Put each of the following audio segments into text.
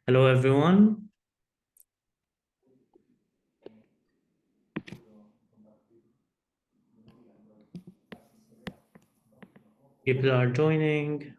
Hello, everyone. People are joining.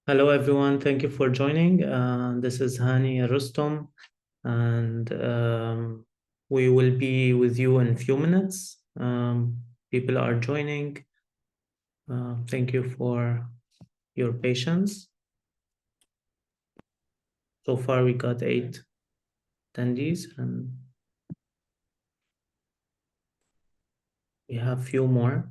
Hello, everyone. Thank you for joining. This is Hani Rustom, and we will be with you in a few minutes. People are joining. Thank you for your patience. So far, we got 8 attendees, and we have few more.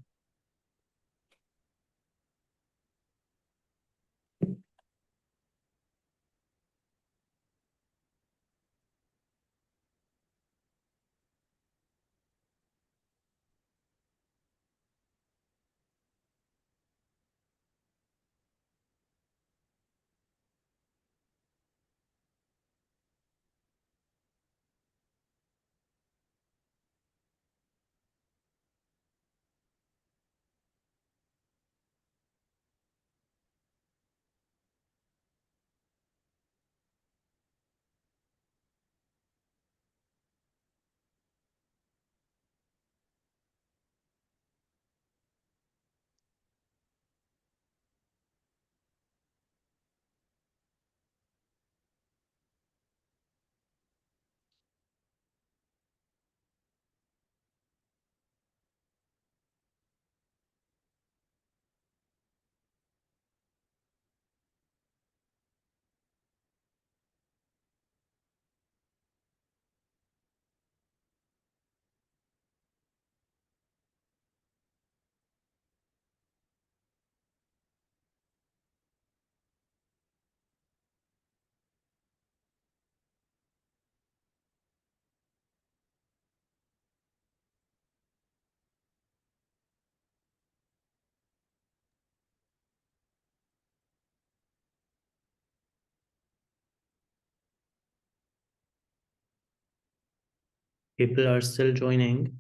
People are still joining.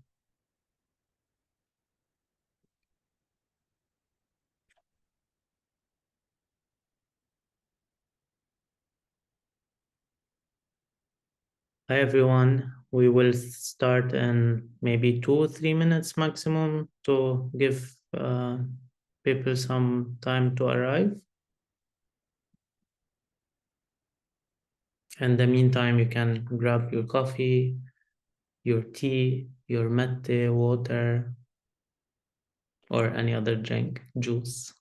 Hi, everyone. We will start in maybe 2 or 3 minutes maximum to give people some time to arrive. In the meantime, you can grab your coffee, your tea, your mate, water, or any other drink, juice.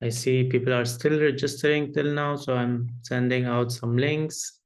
I see people are still registering till now, so I'm sending out some links.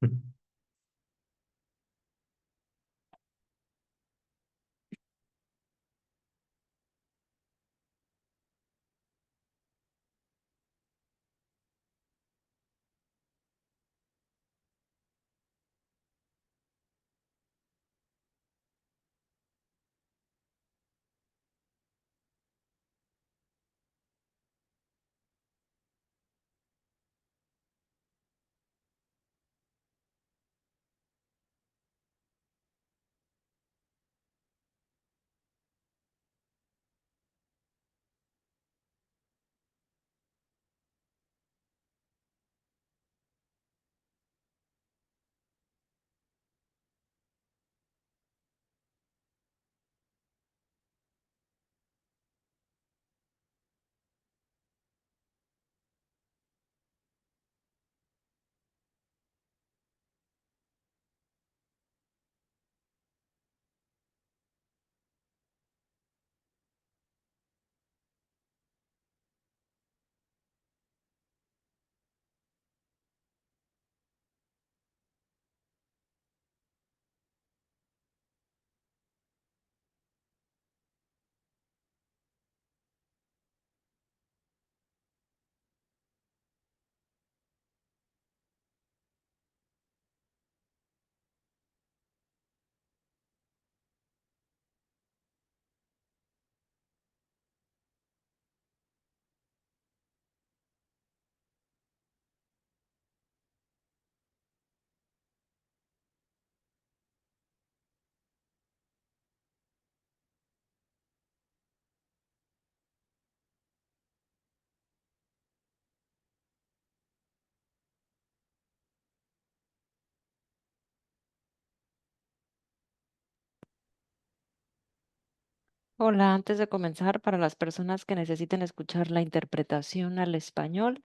Hola, antes de comenzar, para las personas que necesiten escuchar la interpretación al español,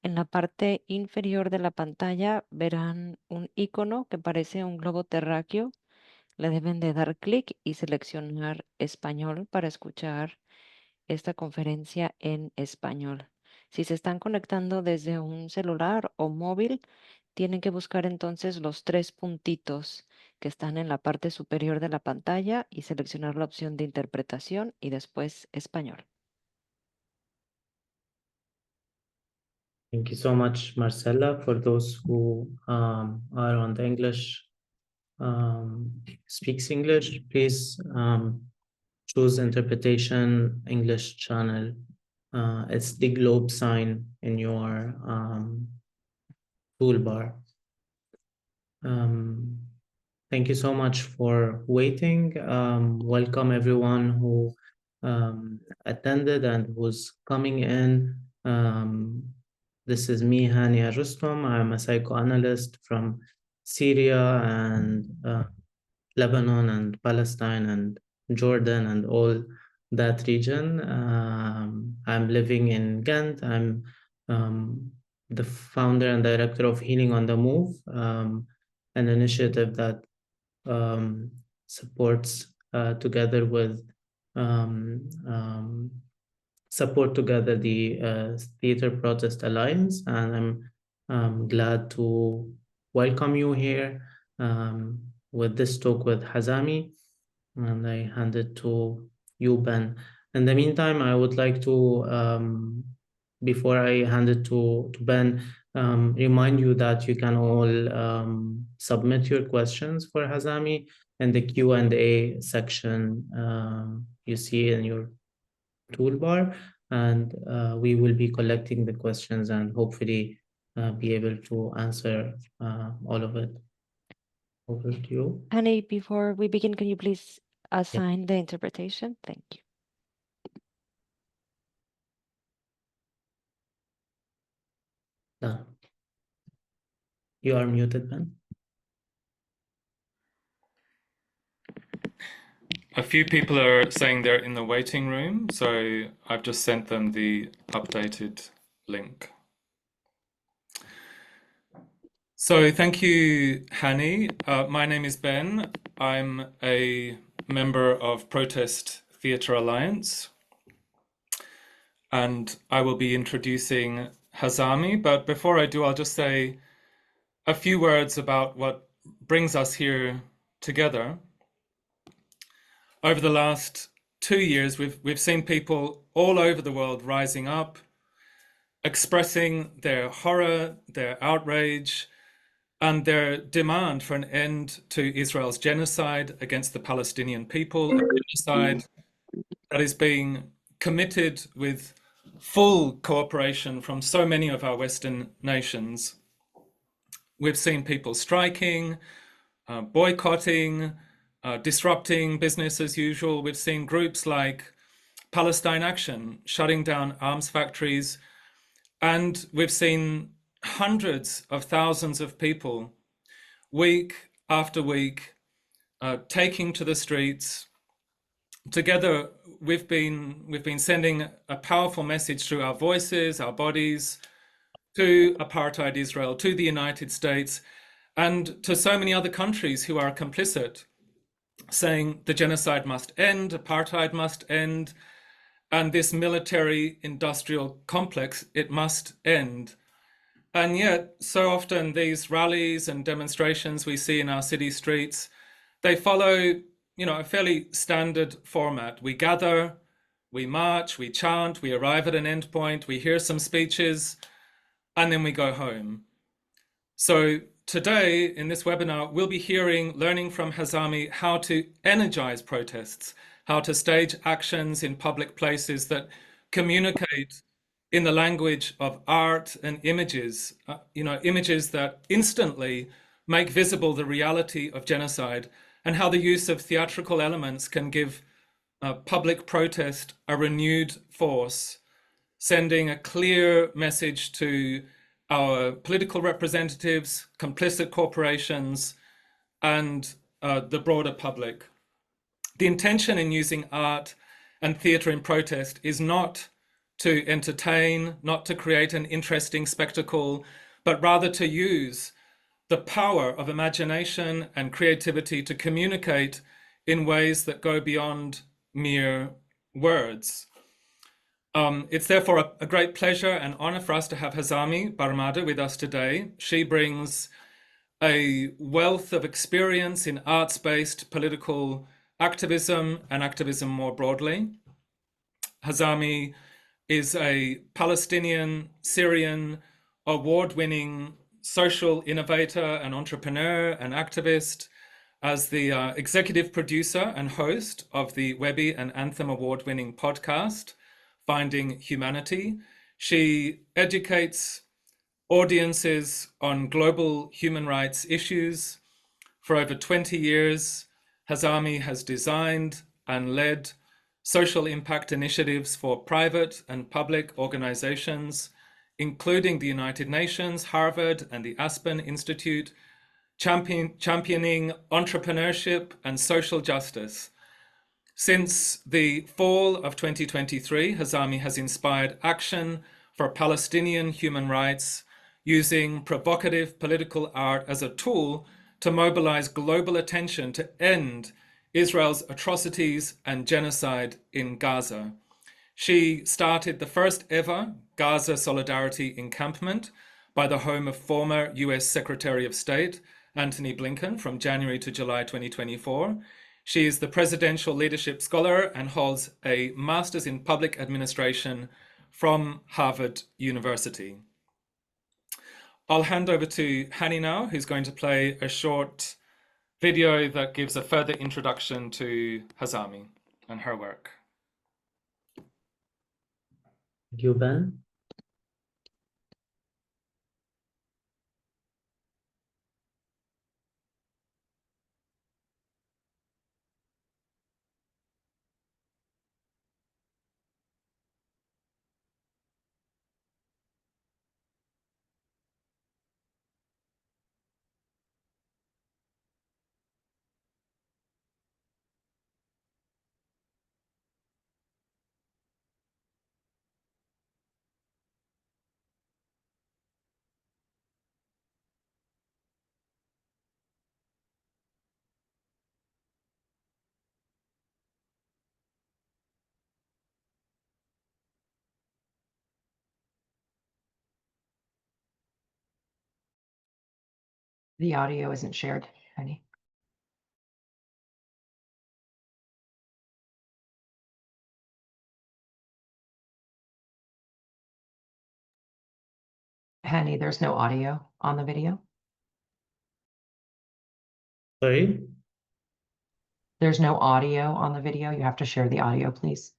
en la parte inferior de la pantalla verán un icono que parece un globo terráqueo. Le deben de dar clic y seleccionar español para escuchar esta conferencia en español. Si se están conectando desde un celular o móvil, tienen que buscar entonces los tres puntitos que están en la parte superior de la pantalla y seleccionar la opción de interpretación y después español. Thank you so much, Marcella. For those who are on the English, speaks English, please choose interpretation English channel. It's the globe sign in your toolbar. Thank you so much for waiting. Welcome everyone who attended and who's coming in. This is me, Hania Rustom. I'm a psychoanalyst from Syria and Lebanon and Palestine and Jordan and all that region. I'm living in Ghent. I'm the founder and director of Healing on the Move, an initiative that supports together with support together the Theater Protest Alliance, and I'm glad to welcome you here with this talk with Hazami, and I hand it to you, Ben. In the meantime, I would like to, before I hand it to Ben, remind you that you can all submit your questions for Hazami in the Q&A section you see in your toolbar, and we will be collecting the questions and hopefully be able to answer all of it. Over to you. Honey, before we begin, can you please Yeah. assign the interpretation? Thank you. Done. You are muted, Ben. A few people are saying they're in the waiting room, so I've just sent them the updated link. So thank you, Hani. My name is Ben. I'm a member of Protest Theatre Alliance, and I will be introducing Hazami. But before I do, I'll just say a few words about what brings us here together. Over the last 2 years, we've seen people all over the world rising up, expressing their horror, their outrage, and their demand for an end to Israel's genocide against the Palestinian people, a genocide that is being committed with full cooperation from so many of our Western nations. We've seen people striking, boycotting, disrupting business as usual. We've seen groups like Palestine Action shutting down arms factories, and we've seen hundreds of thousands of people week after week taking to the streets. Together, we've been sending a powerful message through our voices, our bodies, to apartheid Israel, to the United States, and to so many other countries who are complicit, saying the genocide must end, apartheid must end, and this military industrial complex, it must end. And yet, so often these rallies and demonstrations we see in our city streets, they follow, a fairly standard format. We gather, we march, we chant, we arrive at an endpoint, we hear some speeches, and then we go home. So today, in this webinar, we'll be learning from Hazami how to energize protests, how to stage actions in public places that communicate in the language of art and images, images that instantly make visible the reality of genocide, and how the use of theatrical elements can give public protest a renewed force, sending a clear message to our political representatives, complicit corporations, and the broader public. The intention in using art and theatre in protest is not to entertain, not to create an interesting spectacle, but rather to use the power of imagination and creativity to communicate in ways that go beyond mere words. It's therefore a great pleasure and honor for us to have Hazami Barmada with us today. She brings a wealth of experience in arts-based political activism and activism more broadly. Hazami is a Palestinian-Syrian award-winning social innovator and entrepreneur and activist. As the executive producer and host of the Webby and Anthem Award-winning podcast, Finding Humanity, she educates audiences on global human rights issues. For over 20 years, Hazami has designed and led social impact initiatives for private and public organizations, including the United Nations, Harvard, and the Aspen Institute, championing entrepreneurship and social justice. Since the fall of 2023, Hazami has inspired action for Palestinian human rights, using provocative political art as a tool to mobilize global attention to end Israel's atrocities and genocide in Gaza. She started the first ever Gaza Solidarity Encampment by the home of former US Secretary of State Antony Blinken from January to July 2024. She is the Presidential Leadership Scholar and holds a Master's in Public Administration from Harvard University. I'll hand over to Hani now, who's going to play a short video that gives a further introduction to Hazami and her work. Thank you, Ben. The audio isn't shared, Penny. Penny, there's no audio on the video. Sorry? There's no audio on the video. You have to share the audio, please.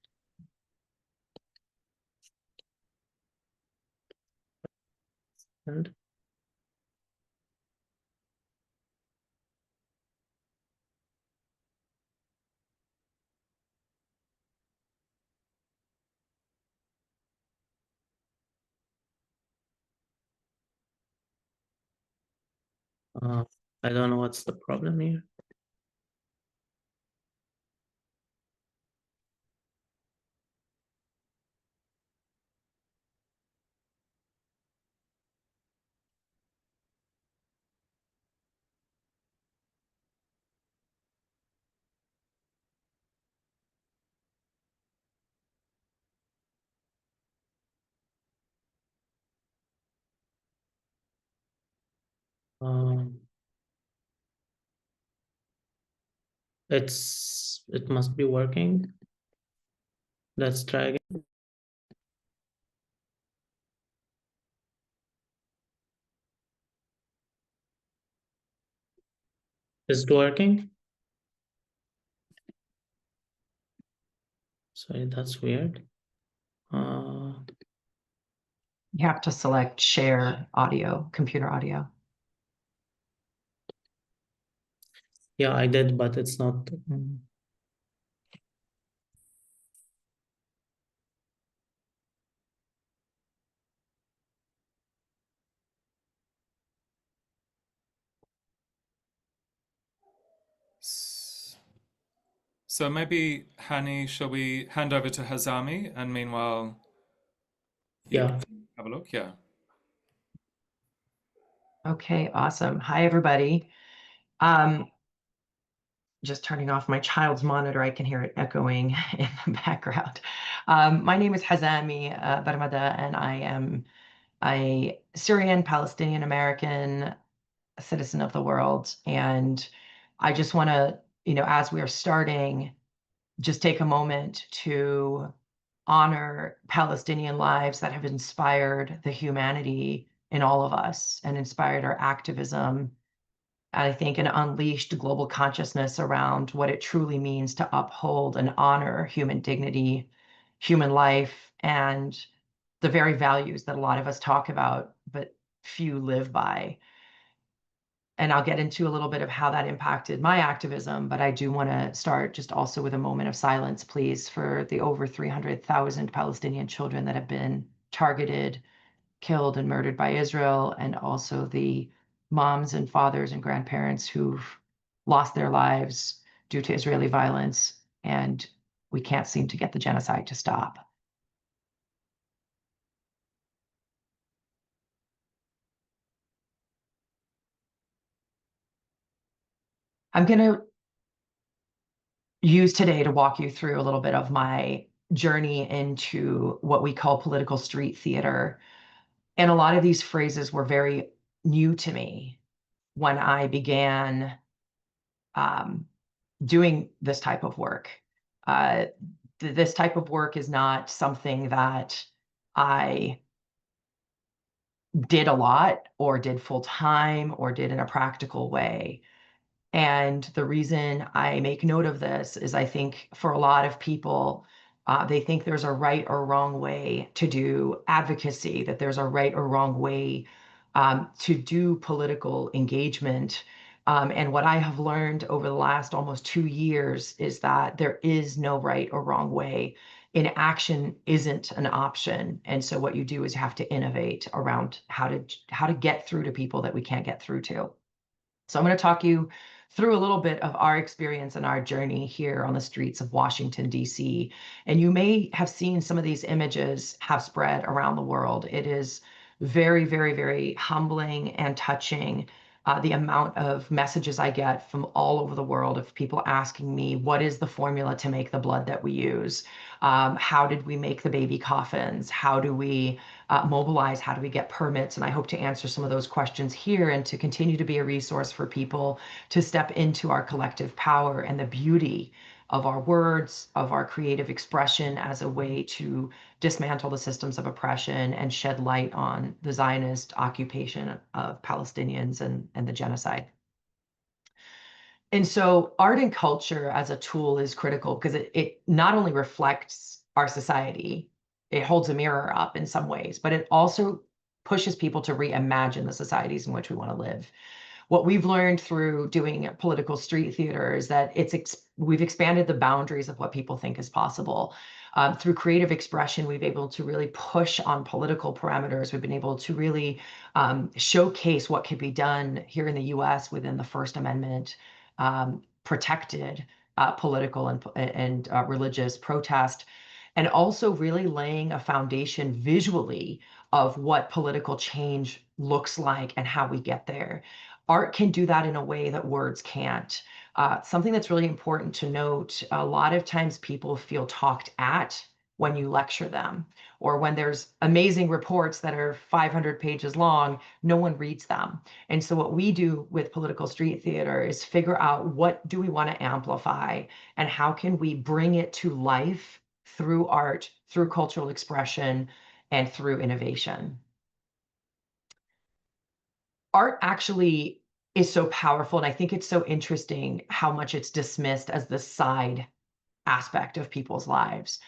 And I don't know what's the problem here. Um, it must be working. Let's try again. Is it working? Sorry, that's weird. You have to select share audio, computer audio. Yeah, I did, but it's not. So maybe, Hani, shall we hand over to Hazami, and meanwhile, you Yeah. can have a look? Yeah. Okay, awesome. Hi, everybody. Just turning off my child's monitor, I can hear it echoing in the background. My name is Hazami Barmada, and I am a Syrian Palestinian American citizen of the world. And I just want to, as we are starting, just take a moment to honor Palestinian lives that have inspired the humanity in all of us and inspired our activism, I think, and unleashed global consciousness around what it truly means to uphold and honor human dignity, human life, and the very values that a lot of us talk about, but few live by. And I'll get into a little bit of how that impacted my activism, but I do want to start just also with a moment of silence, please, for the over 300,000 Palestinian children that have been targeted, killed, and murdered by Israel, and also the moms and fathers and grandparents who've lost their lives due to Israeli violence, and we can't seem to get the genocide to stop. I'm going to use today to walk you through a little bit of my journey into what we call political street theater. And a lot of these phrases were very new to me when I began doing this type of work. This type of work is not something that I did a lot or did full time or did in a practical way. And the reason I make note of this is I think for a lot of people, they think there's a right or wrong way to do advocacy, that there's a right or wrong way to do political engagement. And what I have learned over the last almost 2 years is that there is no right or wrong way. Inaction isn't an option. And so what you do is you have to innovate around how to get through to people that we can't get through to. So I'm going to talk you through a little bit of our experience and our journey here on the streets of Washington, D.C. And you may have seen some of these images have spread around the world. It is very, very, very humbling and touching, the amount of messages I get from all over the world of people asking me, what is the formula to make the blood that we use? How did we make the baby coffins? How do we mobilize? How do we get permits? And I hope to answer some of those questions here and to continue to be a resource for people to step into our collective power and the beauty of our words, of our creative expression as a way to dismantle the systems of oppression and shed light on the Zionist occupation of Palestinians and the genocide. And so art and culture as a tool is critical because it not only reflects our society, it holds a mirror up in some ways, but it also pushes people to reimagine the societies in which we want to live. What we've learned through doing political street theater is that we've expanded the boundaries of what people think is possible. Through creative expression, we've been able to really push on political parameters. We've been able to really showcase what could be done here in the US within the First Amendment protected political and religious protest, and also really laying a foundation visually of what political change looks like and how we get there. Art can do that in a way that words can't. Something that's really important to note, a lot of times people feel talked at when you lecture them, or when there's amazing reports that are 500 pages long, no one reads them. And so what we do with political street theater is figure out what do we want to amplify and how can we bring it to life through art, through cultural expression, and through innovation. Art actually is so powerful, and I think it's so interesting how much it's dismissed as the side aspect of people's lives.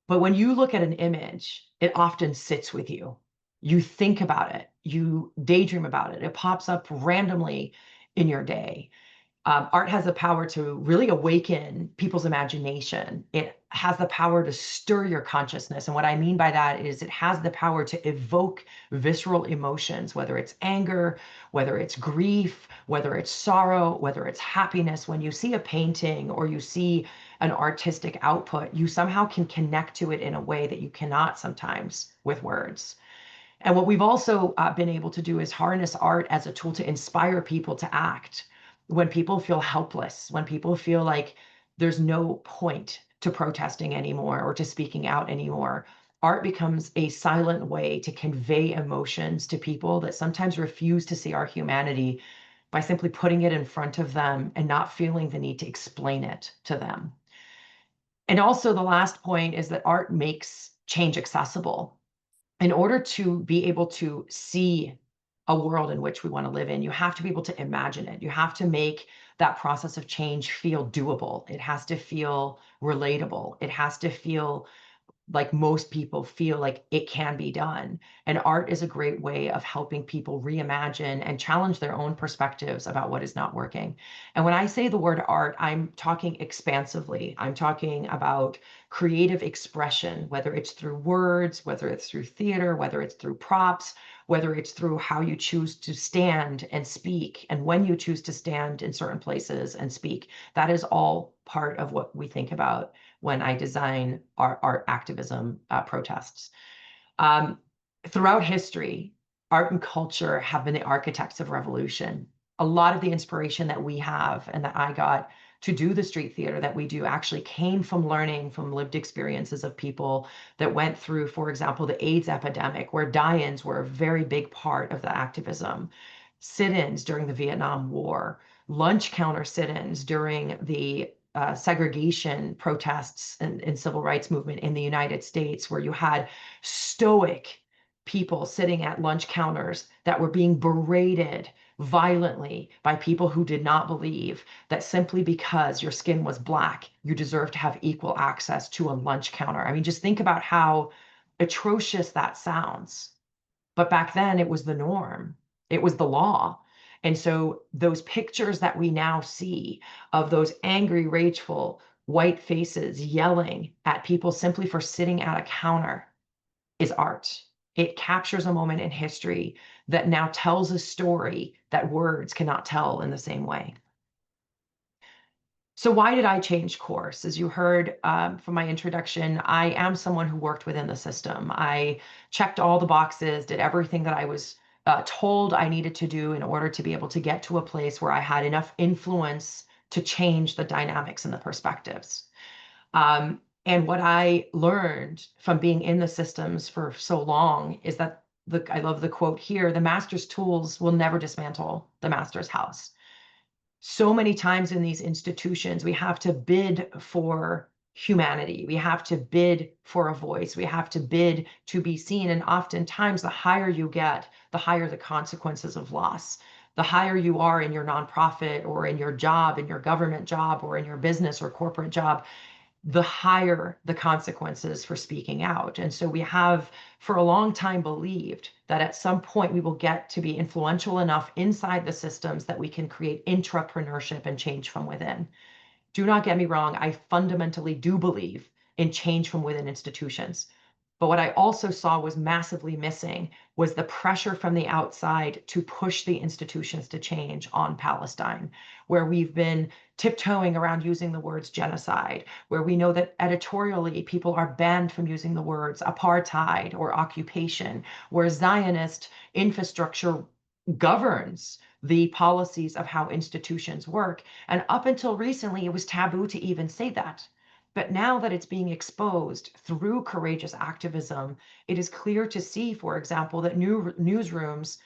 But when you look at an image, it often sits with you. You think about it, you daydream about it, it pops up randomly in your day. Art has the power to really awaken people's imagination. It has the power to stir your consciousness. And what I mean by that is it has the power to evoke visceral emotions, whether it's anger, whether it's grief, whether it's sorrow, whether it's happiness. When you see a painting or you see an artistic output, you somehow can connect to it in a way that you cannot sometimes with words. And what we've also been able to do is harness art as a tool to inspire people to act. When people feel helpless, when people feel like there's no point to protesting anymore or to speaking out anymore, art becomes a silent way to convey emotions to people that sometimes refuse to see our humanity by simply putting it in front of them and not feeling the need to explain it to them. And also the last point is that art makes change accessible. In order to be able to see a world in which we want to live in, you have to be able to imagine it. You have to make that process of change feel doable. It has to feel relatable. It has to feel like most people feel like it can be done. And art is a great way of helping people reimagine and challenge their own perspectives about what is not working. And when I say the word art, I'm talking expansively. I'm talking about creative expression, whether it's through words, whether it's through theater, whether it's through props, whether it's through how you choose to stand and speak, and when you choose to stand in certain places and speak. That is all part of what we think about when I design art activism protests. Throughout history, art and culture have been the architects of revolution. A lot of the inspiration that we have and that I got to do the street theater that we do actually came from learning from lived experiences of people that went through, for example, the AIDS epidemic, where die-ins were a very big part of the activism. Sit-ins during the Vietnam War, lunch counter sit-ins during the segregation protests and civil rights movement in the United States, where you had stoic people sitting at lunch counters that were being berated violently by people who did not believe that simply because your skin was black, you deserve to have equal access to a lunch counter. I mean, just think about how atrocious that sounds. But back then it was the norm. It was the law. And so those pictures that we now see of those angry, rageful white faces yelling at people simply for sitting at a counter is art. It captures a moment in history that now tells a story that words cannot tell in the same way. So why did I change course? As you heard from my introduction, I am someone who worked within the system. I checked all the boxes, did everything that I was told I needed to do in order to be able to get to a place where I had enough influence to change the dynamics and the perspectives. And what I learned from being in the systems for so long is that, I love the quote here, the master's tools will never dismantle the master's house. So many times in these institutions, we have to bid for humanity. We have to bid for a voice. We have to bid to be seen. And oftentimes, the higher you get, the higher the consequences of loss. The higher you are in your nonprofit or in your job, in your government job, or in your business or corporate job, the higher the consequences for speaking out. And so we have for a long time believed that at some point we will get to be influential enough inside the systems that we can create intrapreneurship and change from within. Do not get me wrong, I fundamentally do believe in change from within institutions. But what I also saw was massively missing was the pressure from the outside to push the institutions to change on Palestine, where we've been tiptoeing around using the words genocide, where we know that editorially people are banned from using the words apartheid or occupation, where Zionist infrastructure governs the policies of how institutions work. And up until recently, it was taboo to even say that. But now that it's being exposed through courageous activism, it is clear to see, for example, that new newsrooms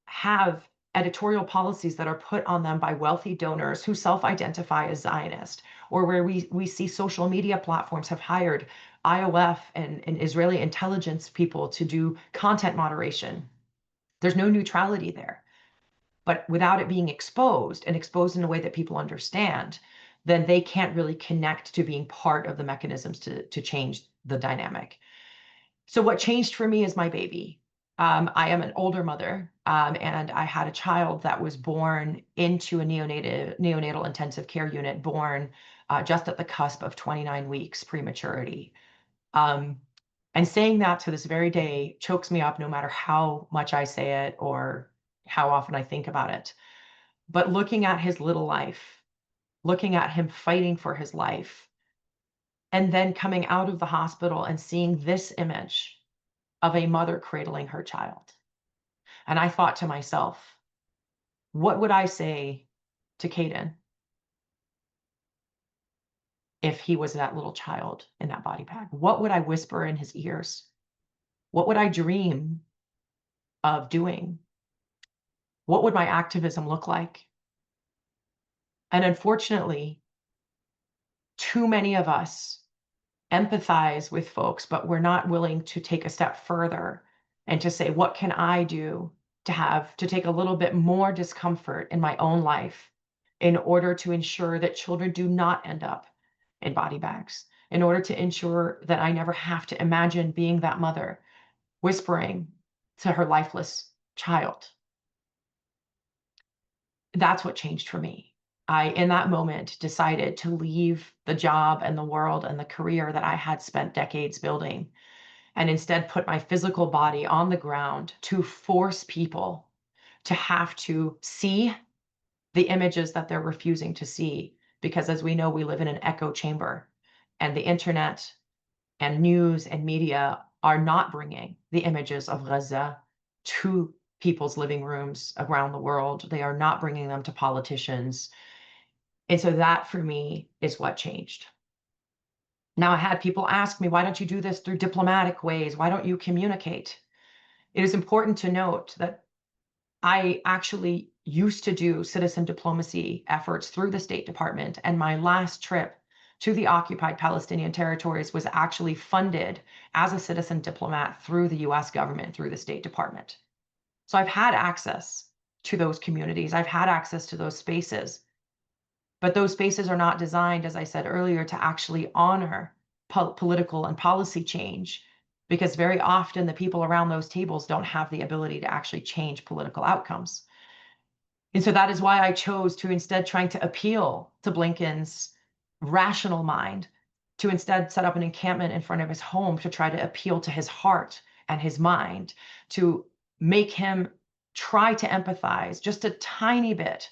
have editorial policies that are put on them by wealthy donors who self-identify as Zionist, or where we see social media platforms have hired IOF and Israeli intelligence people to do content moderation. There's no neutrality there. But without it being exposed and exposed in a way that people understand, then they can't really connect to being part of the mechanisms to change the dynamic. So what changed for me is my baby. I am an older mother, and I had a child that was born into a neonatal intensive care unit, born just at the cusp of 29 weeks prematurity. And saying that to this very day chokes me up no matter how much I say it or how often I think about it. But looking at his little life, looking at him fighting for his life, and then coming out of the hospital and seeing this image of a mother cradling her child. And I thought to myself, what would I say to Caden if he was that little child in that body bag? What would I whisper in his ears? What would I dream of doing? What would my activism look like? And unfortunately, too many of us empathize with folks, but we're not willing to take a step further and to say, what can I do to take a little bit more discomfort in my own life in order to ensure that children do not end up in body bags, in order to ensure that I never have to imagine being that mother whispering to her lifeless child. That's what changed for me. I, in that moment, decided to leave the job and the world and the career that I had spent decades building, and instead put my physical body on the ground to force people to have to see the images that they're refusing to see. Because as we know, we live in an echo chamber, and the internet and news and media are not bringing the images of Gaza to people's living rooms around the world. They are not bringing them to politicians. And so that for me is what changed. Now, I had people ask me, why don't you do this through diplomatic ways? Why don't you communicate? It is important to note that I actually used to do citizen diplomacy efforts through the State Department, and my last trip to the occupied Palestinian territories was actually funded as a citizen diplomat through the US government, through the State Department. So I've had access to those communities. I've had access to those spaces. But those spaces are not designed, as I said earlier, to actually honor political and policy change, because very often the people around those tables don't have the ability to actually change political outcomes. And so that is why I chose to, instead trying to appeal to Blinken's rational mind, to instead set up an encampment in front of his home to try to appeal to his heart and his mind, to make him try to empathize just a tiny bit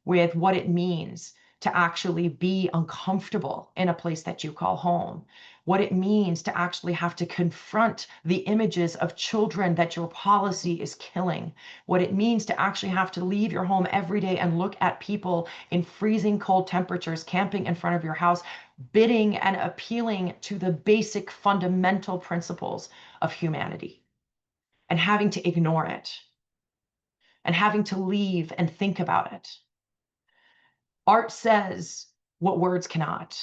with what it means to actually be uncomfortable in a place that you call home, what it means to actually have to confront the images of children that your policy is killing, what it means to actually have to leave your home every day and look at people in freezing cold temperatures camping in front of your house, bidding and appealing to the basic fundamental principles of humanity, and having to ignore it, and having to leave and think about it. Art says what words cannot.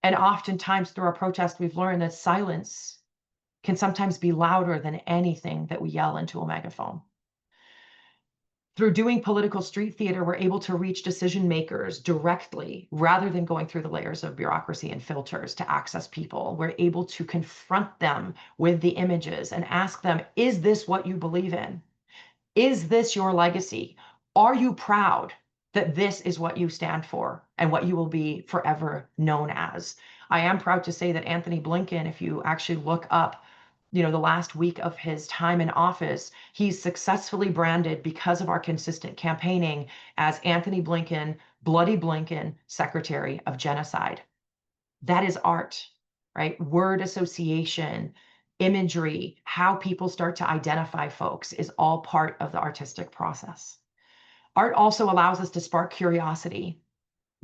And oftentimes through our protest, we've learned that silence can sometimes be louder than anything that we yell into a megaphone. Through doing political street theater, we're able to reach decision makers directly rather than going through the layers of bureaucracy and filters to access people. We're able to confront them with the images and ask them, is this what you believe in? Is this your legacy? Are you proud that this is what you stand for and what you will be forever known as? I am proud to say that Antony Blinken, if you actually look up, the last week of his time in office, he's successfully branded, because of our consistent campaigning, as Antony Blinken, Bloody Blinken, Secretary of Genocide. That is art, right? Word association, imagery, how people start to identify folks is all part of the artistic process. Art also allows us to spark curiosity.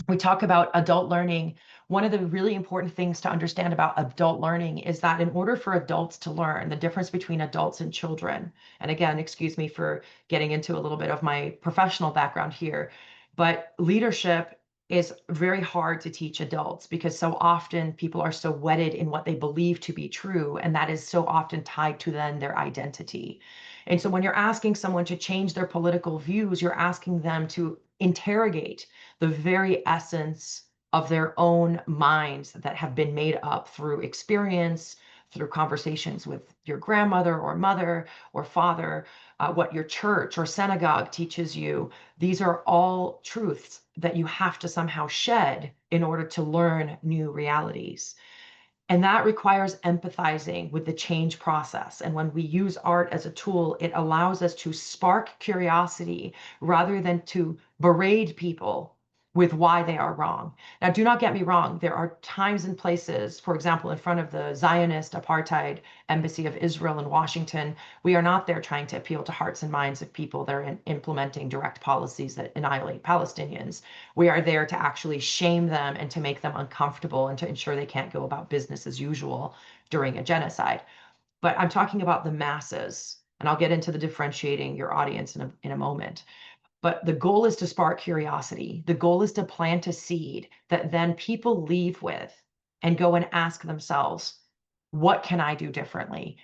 We talk about adult learning. One of the really important things to understand about adult learning is that in order for adults to learn, the difference between adults and children, and again, excuse me for getting into a little bit of my professional background here, but leadership is very hard to teach adults, because so often people are so wedded in what they believe to be true, and that is so often tied to then their identity. And so when you're asking someone to change their political views, you're asking them to interrogate the very essence of their own minds that have been made up through experience, through conversations with your grandmother or mother or father, what your church or synagogue teaches you. These are all truths that you have to somehow shed in order to learn new realities. And that requires empathizing with the change process. And when we use art as a tool, it allows us to spark curiosity rather than to berate people with why they are wrong. Now, do not get me wrong. There are times and places, for example, in front of the Zionist apartheid embassy of Israel in Washington, we are not there trying to appeal to hearts and minds of people that are implementing direct policies that annihilate Palestinians. We are there to actually shame them and to make them uncomfortable and to ensure they can't go about business as usual during a genocide. But I'm talking about the masses, and I'll get into the differentiating your audience in a moment. But the goal is to spark curiosity. The goal is to plant a seed that then people leave with and go and ask themselves, what can I do differently?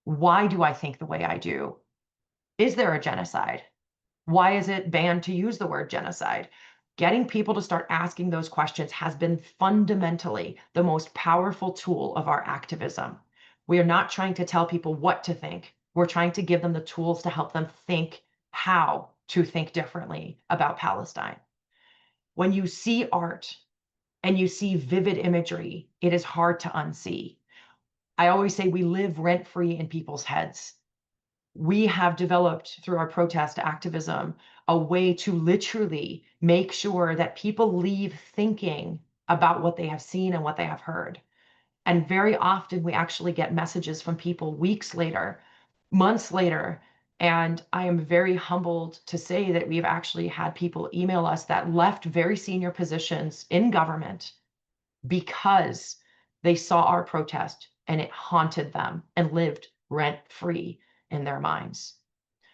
Why do I think the way I do? Is there a genocide? Why is it banned to use the word genocide? Getting people to start asking those questions has been fundamentally the most powerful tool of our activism. We are not trying to tell people what to think. We're trying to give them the tools to help them think how to think differently about Palestine. When you see art and you see vivid imagery, it is hard to unsee. I always say we live rent-free in people's heads. We have developed through our protest activism a way to literally make sure that people leave thinking about what they have seen and what they have heard. And very often we actually get messages from people weeks later, months later, and I am very humbled to say that we've actually had people email us that left very senior positions in government because they saw our protest and it haunted them and lived rent-free in their minds.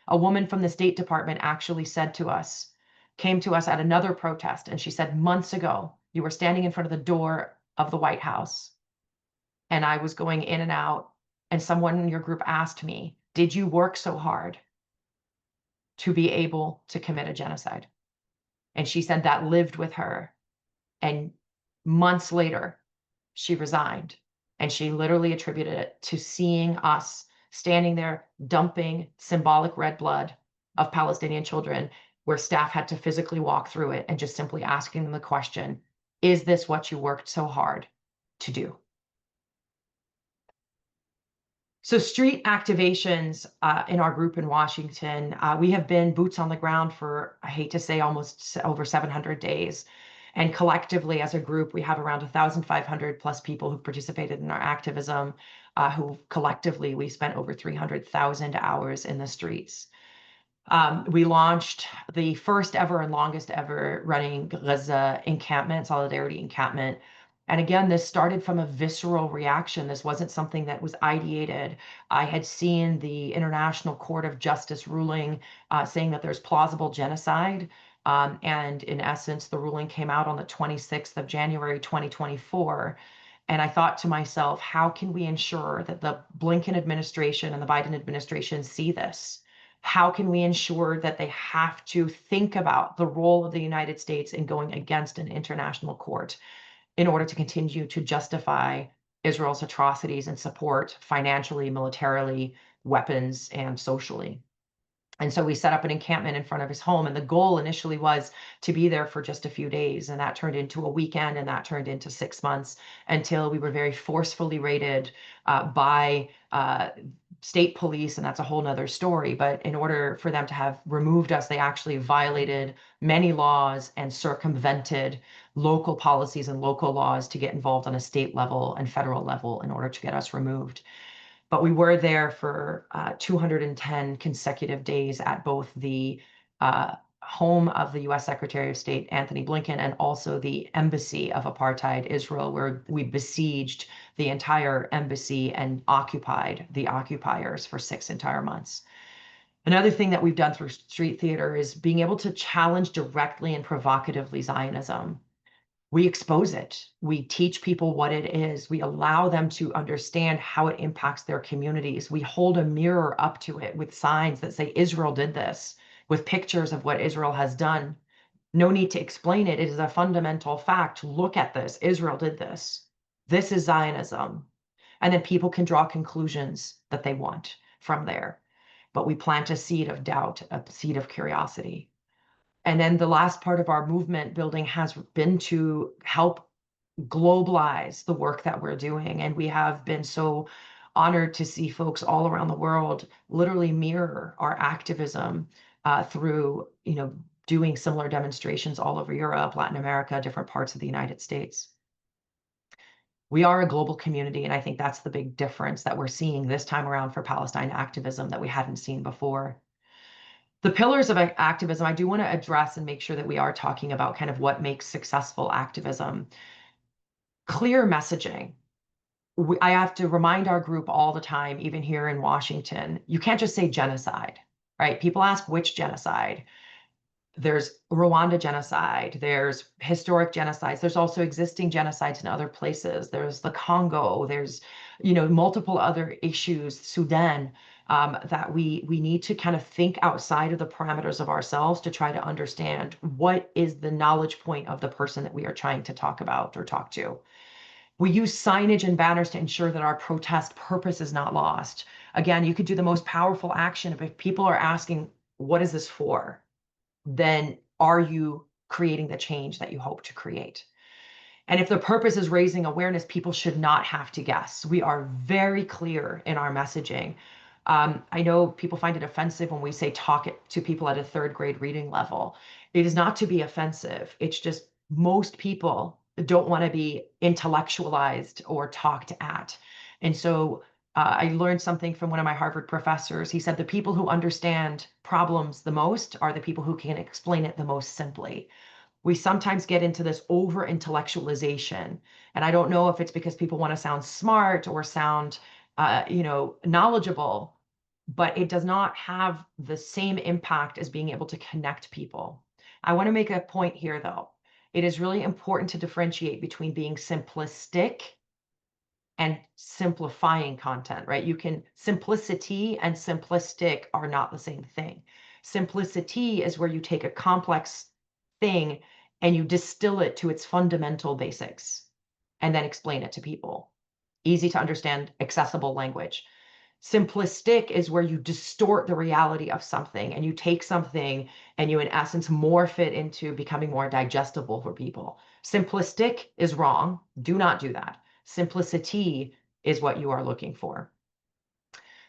A woman from the State Department actually came to us at another protest, and she said, months ago, you were standing in front of the door of the White House, and I was going in and out, and someone in your group asked me, did you work so hard to be able to commit a genocide? And she said that lived with her. And months later, she resigned. And she literally attributed it to seeing us standing there dumping symbolic red blood of Palestinian children, where staff had to physically walk through it and just simply asking them the question, is this what you worked so hard to do? So street activations in our group in Washington, we have been boots on the ground for, I hate to say, almost over 700 days. And collectively as a group, we have around 1,500 plus people who participated in our activism, who collectively we spent over 300,000 hours in the streets. We launched the first ever and longest ever running Gaza encampment, solidarity encampment. And again, this started from a visceral reaction. This wasn't something that was ideated. I had seen the International Court of Justice ruling saying that there's plausible genocide. And in essence, the ruling came out on the 26th of January, 2024. And I thought to myself, how can we ensure that the Blinken administration and the Biden administration see this? How can we ensure that they have to think about the role of the United States in going against an international court in order to continue to justify Israel's atrocities and support financially, militarily, weapons, and socially? And so we set up an encampment in front of his home, and the goal initially was to be there for just a few days, and that turned into a weekend, and that turned into 6 months, until we were very forcefully raided by state police, and that's a whole nother story. But in order for them to have removed us, they actually violated many laws and circumvented local policies and local laws to get involved on a state level and federal level in order to get us removed. But we were there for 210 consecutive days at both the home of the U.S. Secretary of State Antony Blinken and also the embassy of apartheid Israel, where we besieged the entire embassy and occupied the occupiers for 6 entire months. Another thing that we've done through street theater is being able to challenge directly and provocatively Zionism. We expose it. We teach people what it is. We allow them to understand how it impacts their communities. We hold a mirror up to it with signs that say, Israel did this, with pictures of what Israel has done. No need to explain it. It is a fundamental fact. Look at this. Israel did this. This is Zionism. And then people can draw conclusions that they want from there. But we plant a seed of doubt, a seed of curiosity. And then the last part of our movement building has been to help globalize the work that we're doing. And we have been so honored to see folks all around the world literally mirror our activism through, doing similar demonstrations all over Europe, Latin America, different parts of the United States. We are a global community, and I think that's the big difference that we're seeing this time around for Palestine activism that we hadn't seen before. The pillars of activism, I do want to address and make sure that we are talking about kind of what makes successful activism. Clear messaging. I have to remind our group all the time, even here in Washington, you can't just say genocide, right? People ask which genocide. There's Rwanda genocide, there's historic genocides, there's also existing genocides in other places. There's the Congo, there's, multiple other issues, Sudan, that we need to kind of think outside of the parameters of ourselves to try to understand what is the knowledge point of the person that we are trying to talk about or talk to. We use signage and banners to ensure that our protest purpose is not lost. Again, you could do the most powerful action if people are asking, what is this for? Then are you creating the change that you hope to create? And if the purpose is raising awareness, people should not have to guess. We are very clear in our messaging. I know people find it offensive when we say talk it to people at a third grade reading level. It is not to be offensive. It's just most people don't want to be intellectualized or talked at. And so I learned something from one of my Harvard professors. He said the people who understand problems the most are the people who can explain it the most simply. We sometimes get into this over intellectualization. And I don't know if it's because people want to sound smart or sound, knowledgeable, but it does not have the same impact as being able to connect people. I want to make a point here, though. It is really important to differentiate between being simplistic and simplifying content, right? Simplicity and simplistic are not the same thing. Simplicity is where you take a complex thing and you distill it to its fundamental basics and then explain it to people. Easy to understand, accessible language. Simplistic is where you distort the reality of something and you take something and you, in essence, morph it into becoming more digestible for people. Simplistic is wrong. Do not do that. Simplicity is what you are looking for.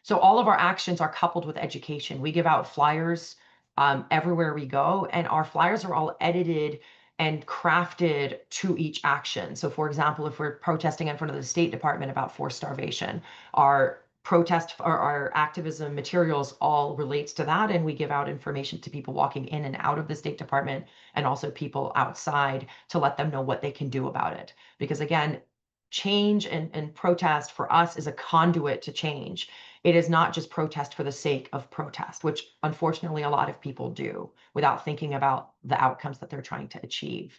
So all of our actions are coupled with education. We give out flyers everywhere we go, and our flyers are all edited and crafted to each action. So for example, if we're protesting in front of the State Department about forced starvation, our protest or our activism materials all relates to that, and we give out information to people walking in and out of the State Department and also people outside to let them know what they can do about it. Because again, change and protest for us is a conduit to change. It is not just protest for the sake of protest, which unfortunately a lot of people do without thinking about the outcomes that they're trying to achieve,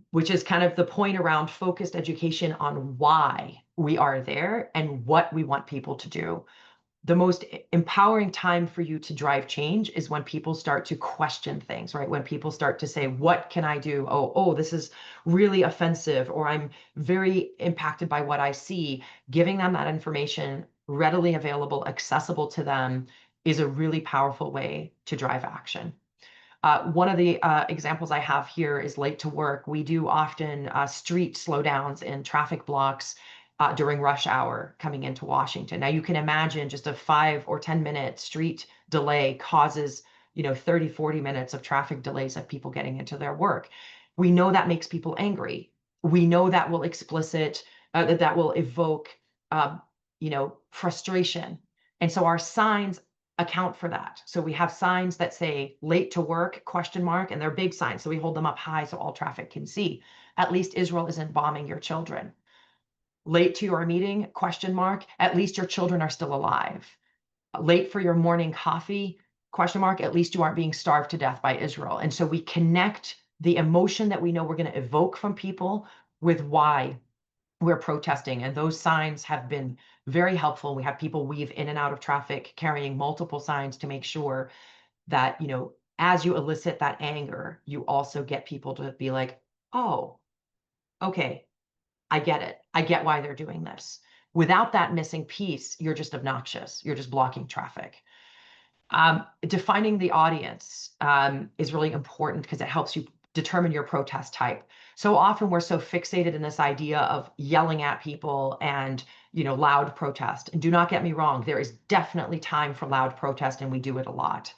which is kind of the point around focused education on why we are there and what we want people to do. The most empowering time for you to drive change is when people start to question things, right? When people start to say, what can I do? Oh, this is really offensive, or I'm very impacted by what I see. Giving them that information readily available, accessible to them is a really powerful way to drive action. One of the examples I have here is late to work. We do often street slowdowns and traffic blocks during rush hour coming into Washington. Now you can imagine just a 5 or 10 minute street delay causes 30, 40 minutes of traffic delays of people getting into their work. We know that makes people angry. We know that will that will evoke frustration. And so our signs account for that. So we have signs that say late to work, ? And they're big signs. So we hold them up high so all traffic can see. At least Israel isn't bombing your children. Late to your meeting, ? At least your children are still alive. Late for your morning coffee, ? At least you aren't being starved to death by Israel. And so we connect the emotion that we know we're going to evoke from people with why we're protesting. And those signs have been very helpful. We have people weave in and out of traffic carrying multiple signs to make sure that, as you elicit that anger, you also get people to be like, oh, okay, I get it. I get why they're doing this. Without that missing piece, you're just obnoxious. You're just blocking traffic. Defining the audience is really important because it helps you determine your protest type. So often we're so fixated in this idea of yelling at people and, loud protest. And do not get me wrong, there is definitely time for loud protest, and we do it a lot.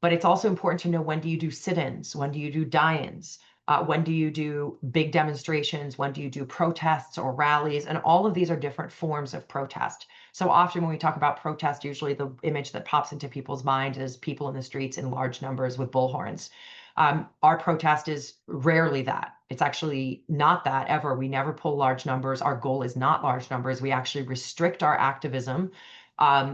But it's also important to know, when do you do sit-ins? When do you do die-ins? When do you do big demonstrations? When do you do protests or rallies? And all of these are different forms of protest. So often when we talk about protest, usually the image that pops into people's mind is people in the streets in large numbers with bullhorns. Our protest is rarely that. It's actually not that ever. We never pull large numbers. Our goal is not large numbers. We actually restrict our activism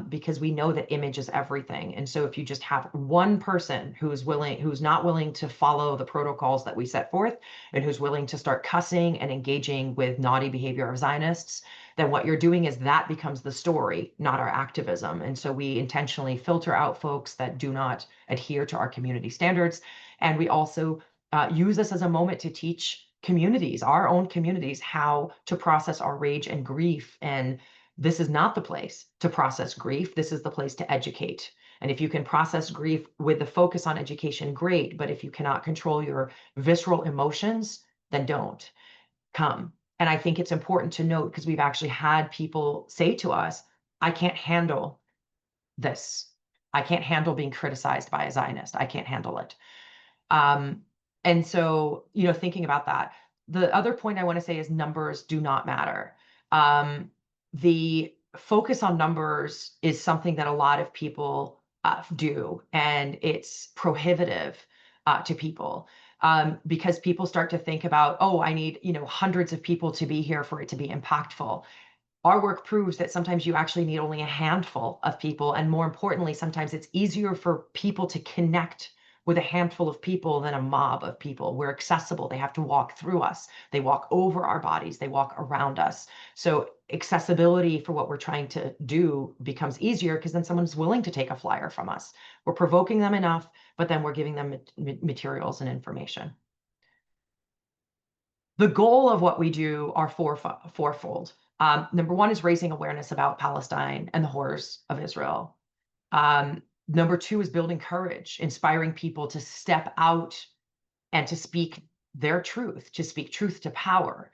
because we know that image is everything. And so if you just have one person who's not willing to follow the protocols that we set forth, and who's willing to start cussing and engaging with naughty behavior of Zionists, then what you're doing is that becomes the story, not our activism. And so we intentionally filter out folks that do not adhere to our community standards. And we also use this as a moment to teach communities, our own communities, how to process our rage and grief. And this is not the place to process grief. This is the place to educate. And if you can process grief with the focus on education, great. But if you cannot control your visceral emotions, then don't come. And I think it's important to note, because we've actually had people say to us, I can't handle this. I can't handle being criticized by a Zionist. I can't handle it. And so, thinking about that, the other point I want to say is numbers do not matter. The focus on numbers is something that a lot of people do, and it's prohibitive to people because people start to think about, oh, I need, hundreds of people to be here for it to be impactful. Our work proves that sometimes you actually need only a handful of people. And more importantly, sometimes it's easier for people to connect with a handful of people than a mob of people. We're accessible. They have to walk through us. They walk over our bodies. They walk around us. So accessibility for what we're trying to do becomes easier because then someone's willing to take a flyer from us. We're provoking them enough, but then we're giving them materials and information. The goal of what we do are fourfold. Number one is raising awareness about Palestine and the horrors of Israel. Number two is building courage, inspiring people to step out and to speak their truth, to speak truth to power.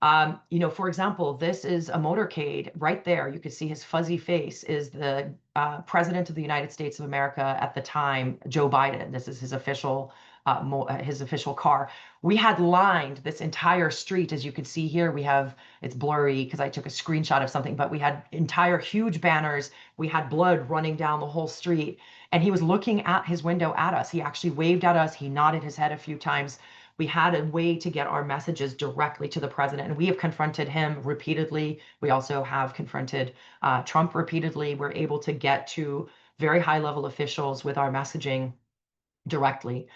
For example, this is a motorcade right there. You can see his fuzzy face is the President of the United States of America at the time, Joe Biden. This is his official car. We had lined this entire street, as you can see here. It's blurry because I took a screenshot of something, but we had entire huge banners. We had blood running down the whole street, and he was looking at his window at us. He actually waved at us. He nodded his head a few times. We had a way to get our messages directly to the president, and we have confronted him repeatedly. We also have confronted Trump repeatedly. We're able to get to very high-level officials with our messaging directly.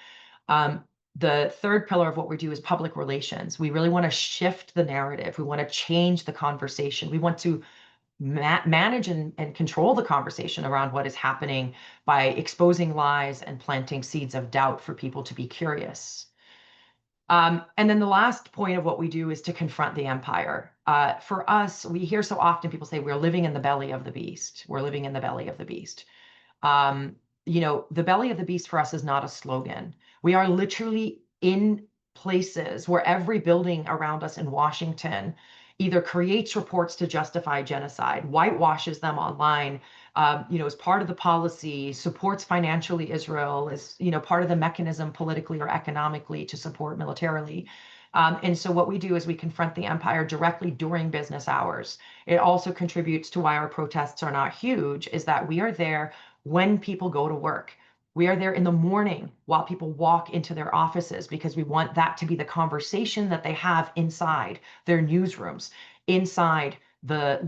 The third pillar of what we do is public relations. We really want to shift the narrative. We want to change the conversation. We want to manage and control the conversation around what is happening by exposing lies and planting seeds of doubt for people to be curious. And then the last point of what we do is to confront the empire. For us, we hear so often people say we're living in the belly of the beast. We're living in the belly of the beast. The belly of the beast for us is not a slogan. We are literally in places where every building around us in Washington either creates reports to justify genocide, whitewashes them online, as part of the policy, supports financially Israel, as part of the mechanism politically or economically to support militarily. And so what we do is we confront the empire directly during business hours. It also contributes to why our protests are not huge, is that we are there when people go to work. We are there in the morning while people walk into their offices, because we want that to be the conversation that they have inside their newsrooms, inside the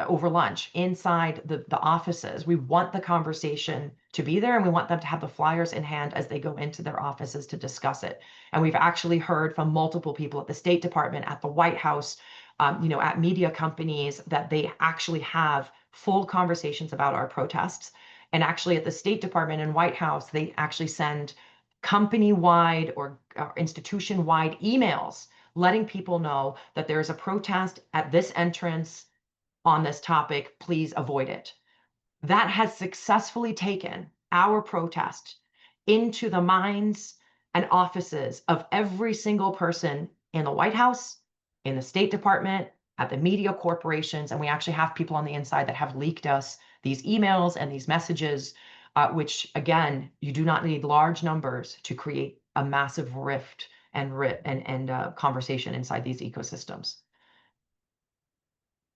over lunch, inside the offices. We want the conversation to be there, and we want them to have the flyers in hand as they go into their offices to discuss it. And we've actually heard from multiple people at the State Department, at the White House, at media companies, that they actually have full conversations about our protests. And actually at the State Department and White House, they actually send company-wide or institution-wide emails letting people know that there is a protest at this entrance on this topic, please avoid it. That has successfully taken our protest into the minds and offices of every single person in the White House, in the State Department, at the media corporations, and we actually have people on the inside that have leaked us these emails and these messages, which, again, you do not need large numbers to create a massive rift and conversation inside these ecosystems.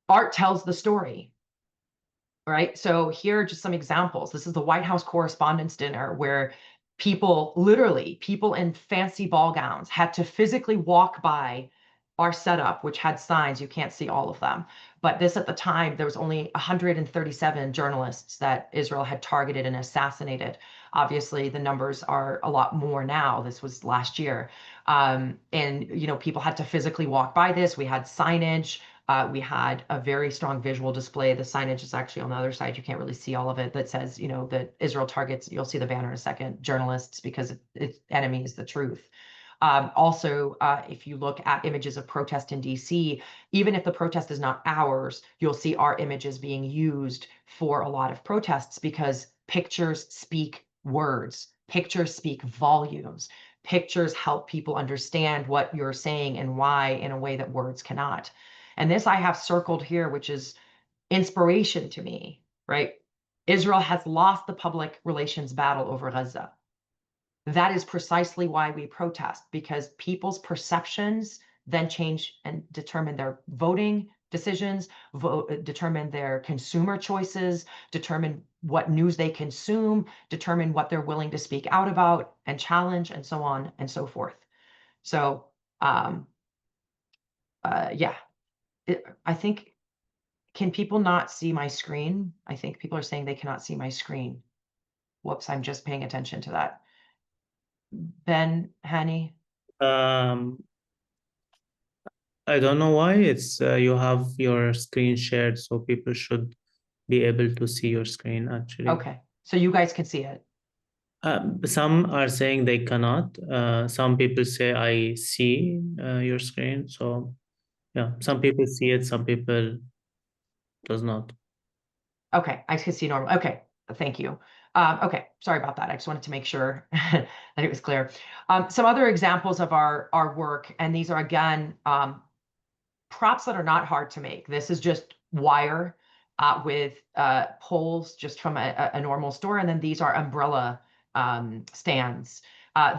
Art tells the story, right? So here are just some examples. This is the White House Correspondents' Dinner, where people, literally, people in fancy ball gowns had to physically walk by our setup, which had signs. You can't see all of them. But this, at the time, there was only 137 journalists that Israel had targeted and assassinated. Obviously, the numbers are a lot more now. This was last year. And, you know, people had to physically walk by this. We had signage. We had a very strong visual display. The signage is actually on the other side. You can't really see all of it. That says, you know, that Israel targets, you'll see the banner in a second, journalists, because its enemy is the truth. Also, if you look at images of protest in DC, even if the protest is not ours, you'll see our images being used for a lot of protests, because pictures speak words. Pictures speak volumes. Pictures help people understand what you're saying and why in a way that words cannot. And this I have circled here, which is inspiration to me, right? Israel has lost the public relations battle over Gaza. That is precisely why we protest, because people's perceptions then change and determine their voting decisions, determine their consumer choices, determine what news they consume, determine what they're willing to speak out about and challenge, and so on and so forth. So, yeah, I think, can people not see my screen? I think people are saying they cannot see my screen. Whoops, I'm just paying attention to that. Ben, Hani? I don't know why. It's you have your screen shared, so people should be able to see your screen, actually. Okay, so you guys can see it. Some are saying they cannot. Some people say I see your screen. So yeah, some people see it, some people does not. Okay, I can see normal. Okay, thank you. Okay, sorry about that. I just wanted to make sure that it was clear. Some other examples of our work, and these are, again, props that are not hard to make. This is just wire with poles just from a normal store, and then these are umbrella stands.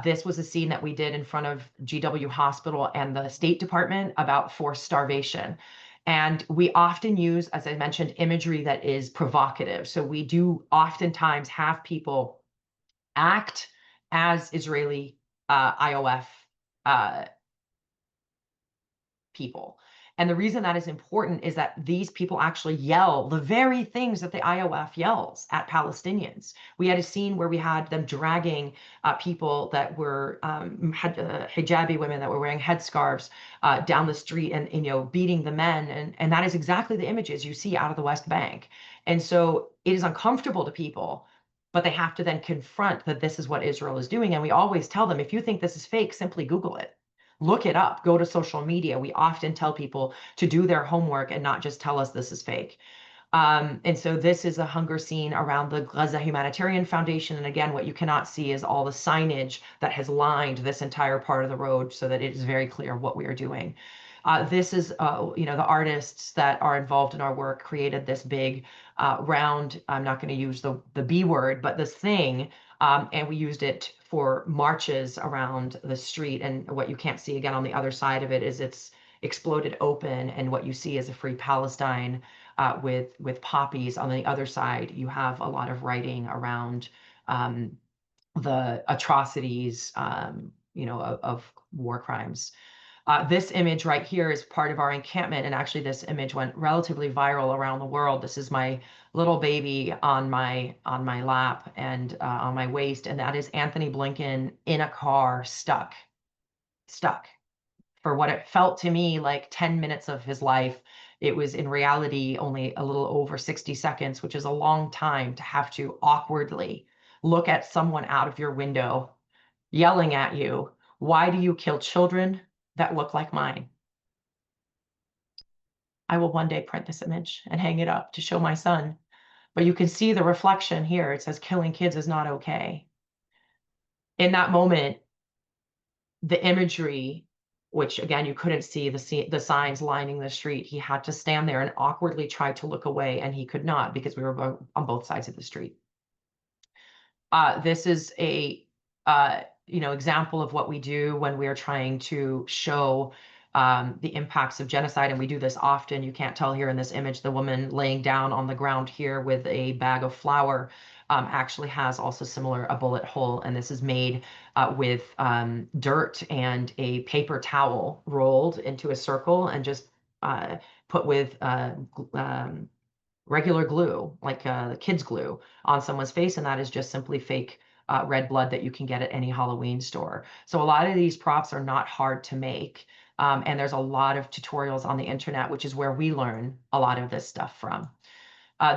This was a scene that we did in front of GW Hospital and the State Department about forced starvation. And we often use, as I mentioned, imagery that is provocative. So we do oftentimes have people act as Israeli IOF people. And the reason that is important is that these people actually yell the very things that the IOF yells at Palestinians. We had a scene where we had them dragging people that were hijabi women that were wearing headscarves down the street, and you know, beating the men, and that is exactly the images you see out of the West Bank. And so it is uncomfortable to people, but they have to then confront that this is what Israel is doing. And we always tell them, if you think this is fake, simply Google it. Look it up, go to social media. We often tell people to do their homework and not just tell us this is fake. And so this is a hunger scene around the Gaza Humanitarian Foundation. And again, what you cannot see is all the signage that has lined this entire part of the road so that it is very clear what we are doing. This is, you know, the artists that are involved in our work created this big round, I'm not going to use the B word, but this thing, and we used it for marches around the street. And what you can't see, again, on the other side of it is it's exploded open, and what you see is a free Palestine with poppies. On the other side, you have a lot of writing around the atrocities, you know, of war crimes. This image right here is part of our encampment, and actually this image went relatively viral around the world. This is my little baby on my lap and on my waist, and that is Antony Blinken in a car, stuck for what it felt to me like 10 minutes of his life. It was in reality only a little over 60 seconds, which is a long time to have to awkwardly look at someone out of your window yelling at you, "Why do you kill children that look like mine?" I will one day print this image and hang it up to show my son. But you can see the reflection here. It says killing kids is not okay. In that moment, the imagery, which again, you couldn't see the signs lining the street. He had to stand there and awkwardly try to look away, and he could not because we were on both sides of the street. This is a example of what we do when we're trying to show the impacts of genocide, and we do this often. You can't tell here in this image, the woman laying down on the ground here with a bag of flour actually has also a bullet hole, and this is made with dirt and a paper towel rolled into a circle and just put with regular glue, like kids glue, on someone's face, and that is just simply fake red blood that you can get at any Halloween store. So a lot of these props are not hard to make, and there's a lot of tutorials on the internet, which is where we learn a lot of this stuff from.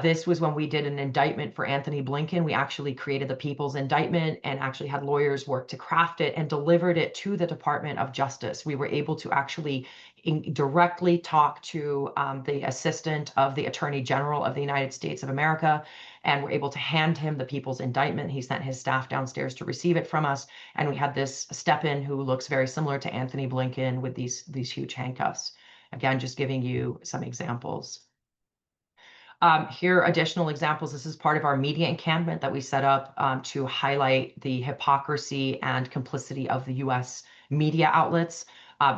This was when we did an indictment for Antony Blinken. We actually created the People's Indictment and actually had lawyers work to craft it and delivered it to the Department of Justice. We were able to actually directly talk to the assistant of the Attorney General of the United States of America, and were able to hand him the People's Indictment. He sent his staff downstairs to receive it from us, and we had this step-in who looks very similar to Antony Blinken with these huge handcuffs. Again, just giving you some examples. Here are additional examples. This is part of our media encampment that we set up to highlight the hypocrisy and complicity of the US media outlets.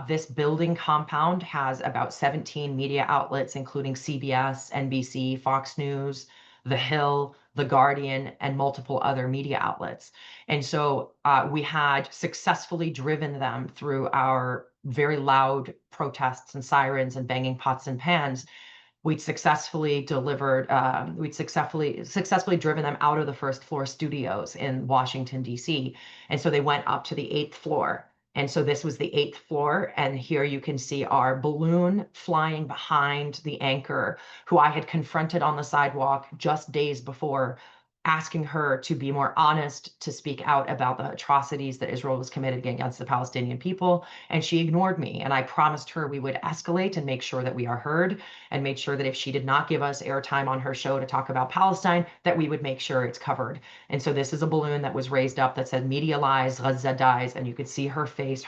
This building compound has about 17 media outlets, including CBS, NBC, Fox News, The Hill, The Guardian, and multiple other media outlets. And so we had successfully driven them through our very loud protests and sirens and banging pots and pans. We'd successfully driven them out of the first floor studios in Washington, D.C. And so they went up to the 8th floor. And so this was the 8th floor. And here you can see our balloon flying behind the anchor, who I had confronted on the sidewalk just days before, asking her to be more honest, to speak out about the atrocities that Israel was committing against the Palestinian people. And she ignored me. And I promised her we would escalate and make sure that we are heard, and made sure that if she did not give us airtime on her show to talk about Palestine, that we would make sure it's covered. And so this is a balloon that was raised up that said "Media lies, Gaza dies," and you could see her face,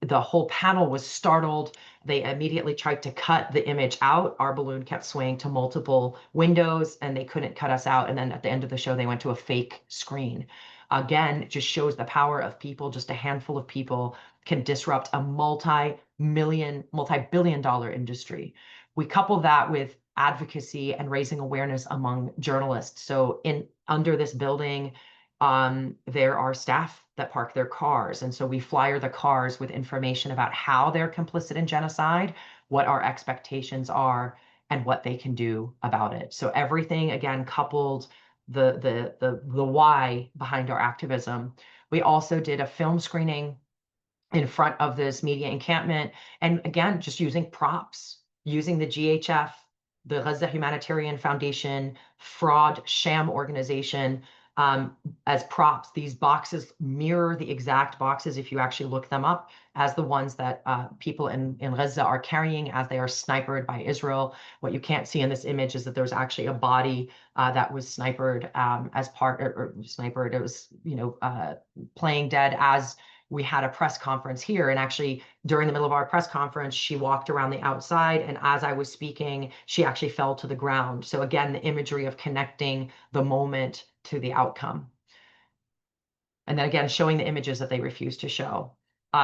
the whole panel was startled. They immediately tried to cut the image out. Our balloon kept swaying to multiple windows, and they couldn't cut us out. And then at the end of the show, they went to a fake screen. Again, it just shows the power of people. Just a handful of people can disrupt a multi-billion-dollar industry. We couple that with advocacy and raising awareness among journalists. So under this building, there are staff that park their cars. And so we flyer the cars with information about how they're complicit in genocide, what our expectations are, and what they can do about it. So everything, again, coupled the why behind our activism. We also did a film screening in front of this media encampment. And again, just using props, using the GHF, the Gaza Humanitarian Foundation, fraud sham organization, as props. These boxes mirror the exact boxes, if you actually look them up, as the ones that people in Gaza are carrying as they are sniped by Israel. What you can't see in this image is that there's actually a body that was sniped as part, or sniped, it was, playing dead as we had a press conference here. And actually, during the middle of our press conference, she walked around the outside, and as I was speaking, she actually fell to the ground. So again, the imagery of connecting the moment to the outcome. And then again, showing the images that they refused to show.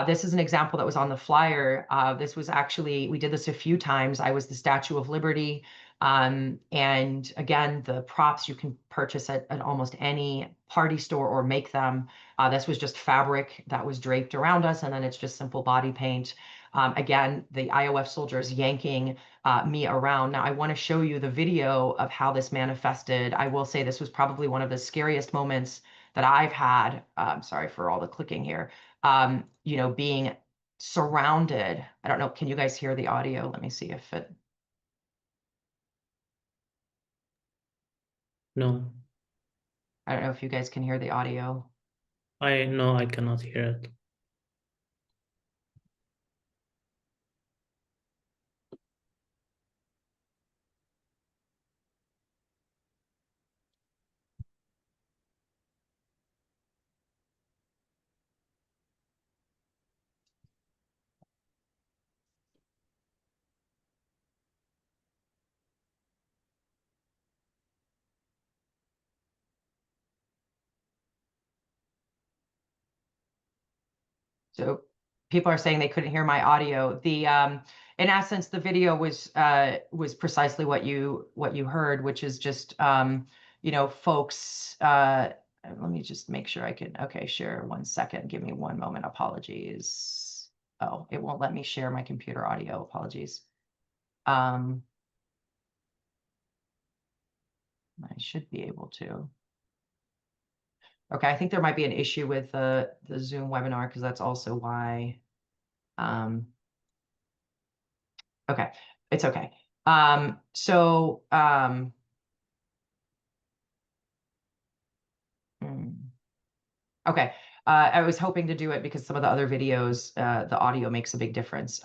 This is an example that was on the flyer. This was actually, we did this a few times. I was the Statue of Liberty. And again, the props you can purchase at almost any party store or make them. This was just fabric that was draped around us, and then it's just simple body paint. Again, the IOF soldiers yanking me around. Now, I want to show you the video of how this manifested. I will say this was probably one of the scariest moments that I've had. Sorry for all the clicking here. Being surrounded. I don't know. Can you guys hear the audio? Let me see if it. No, I don't know if you guys can hear the audio. no, I cannot hear it. So people are saying they couldn't hear my audio. In essence, the video was precisely what you heard, which is just folks. Let me just make sure I can. Okay, share 1 second. Give me 1 moment. Apologies. Oh, it won't let me share my computer audio. Apologies. I should be able to. Okay, I think there might be an issue with the Zoom webinar because that's also why. Okay, it's okay. Okay, I was hoping to do it because some of the other videos, the audio makes a big difference.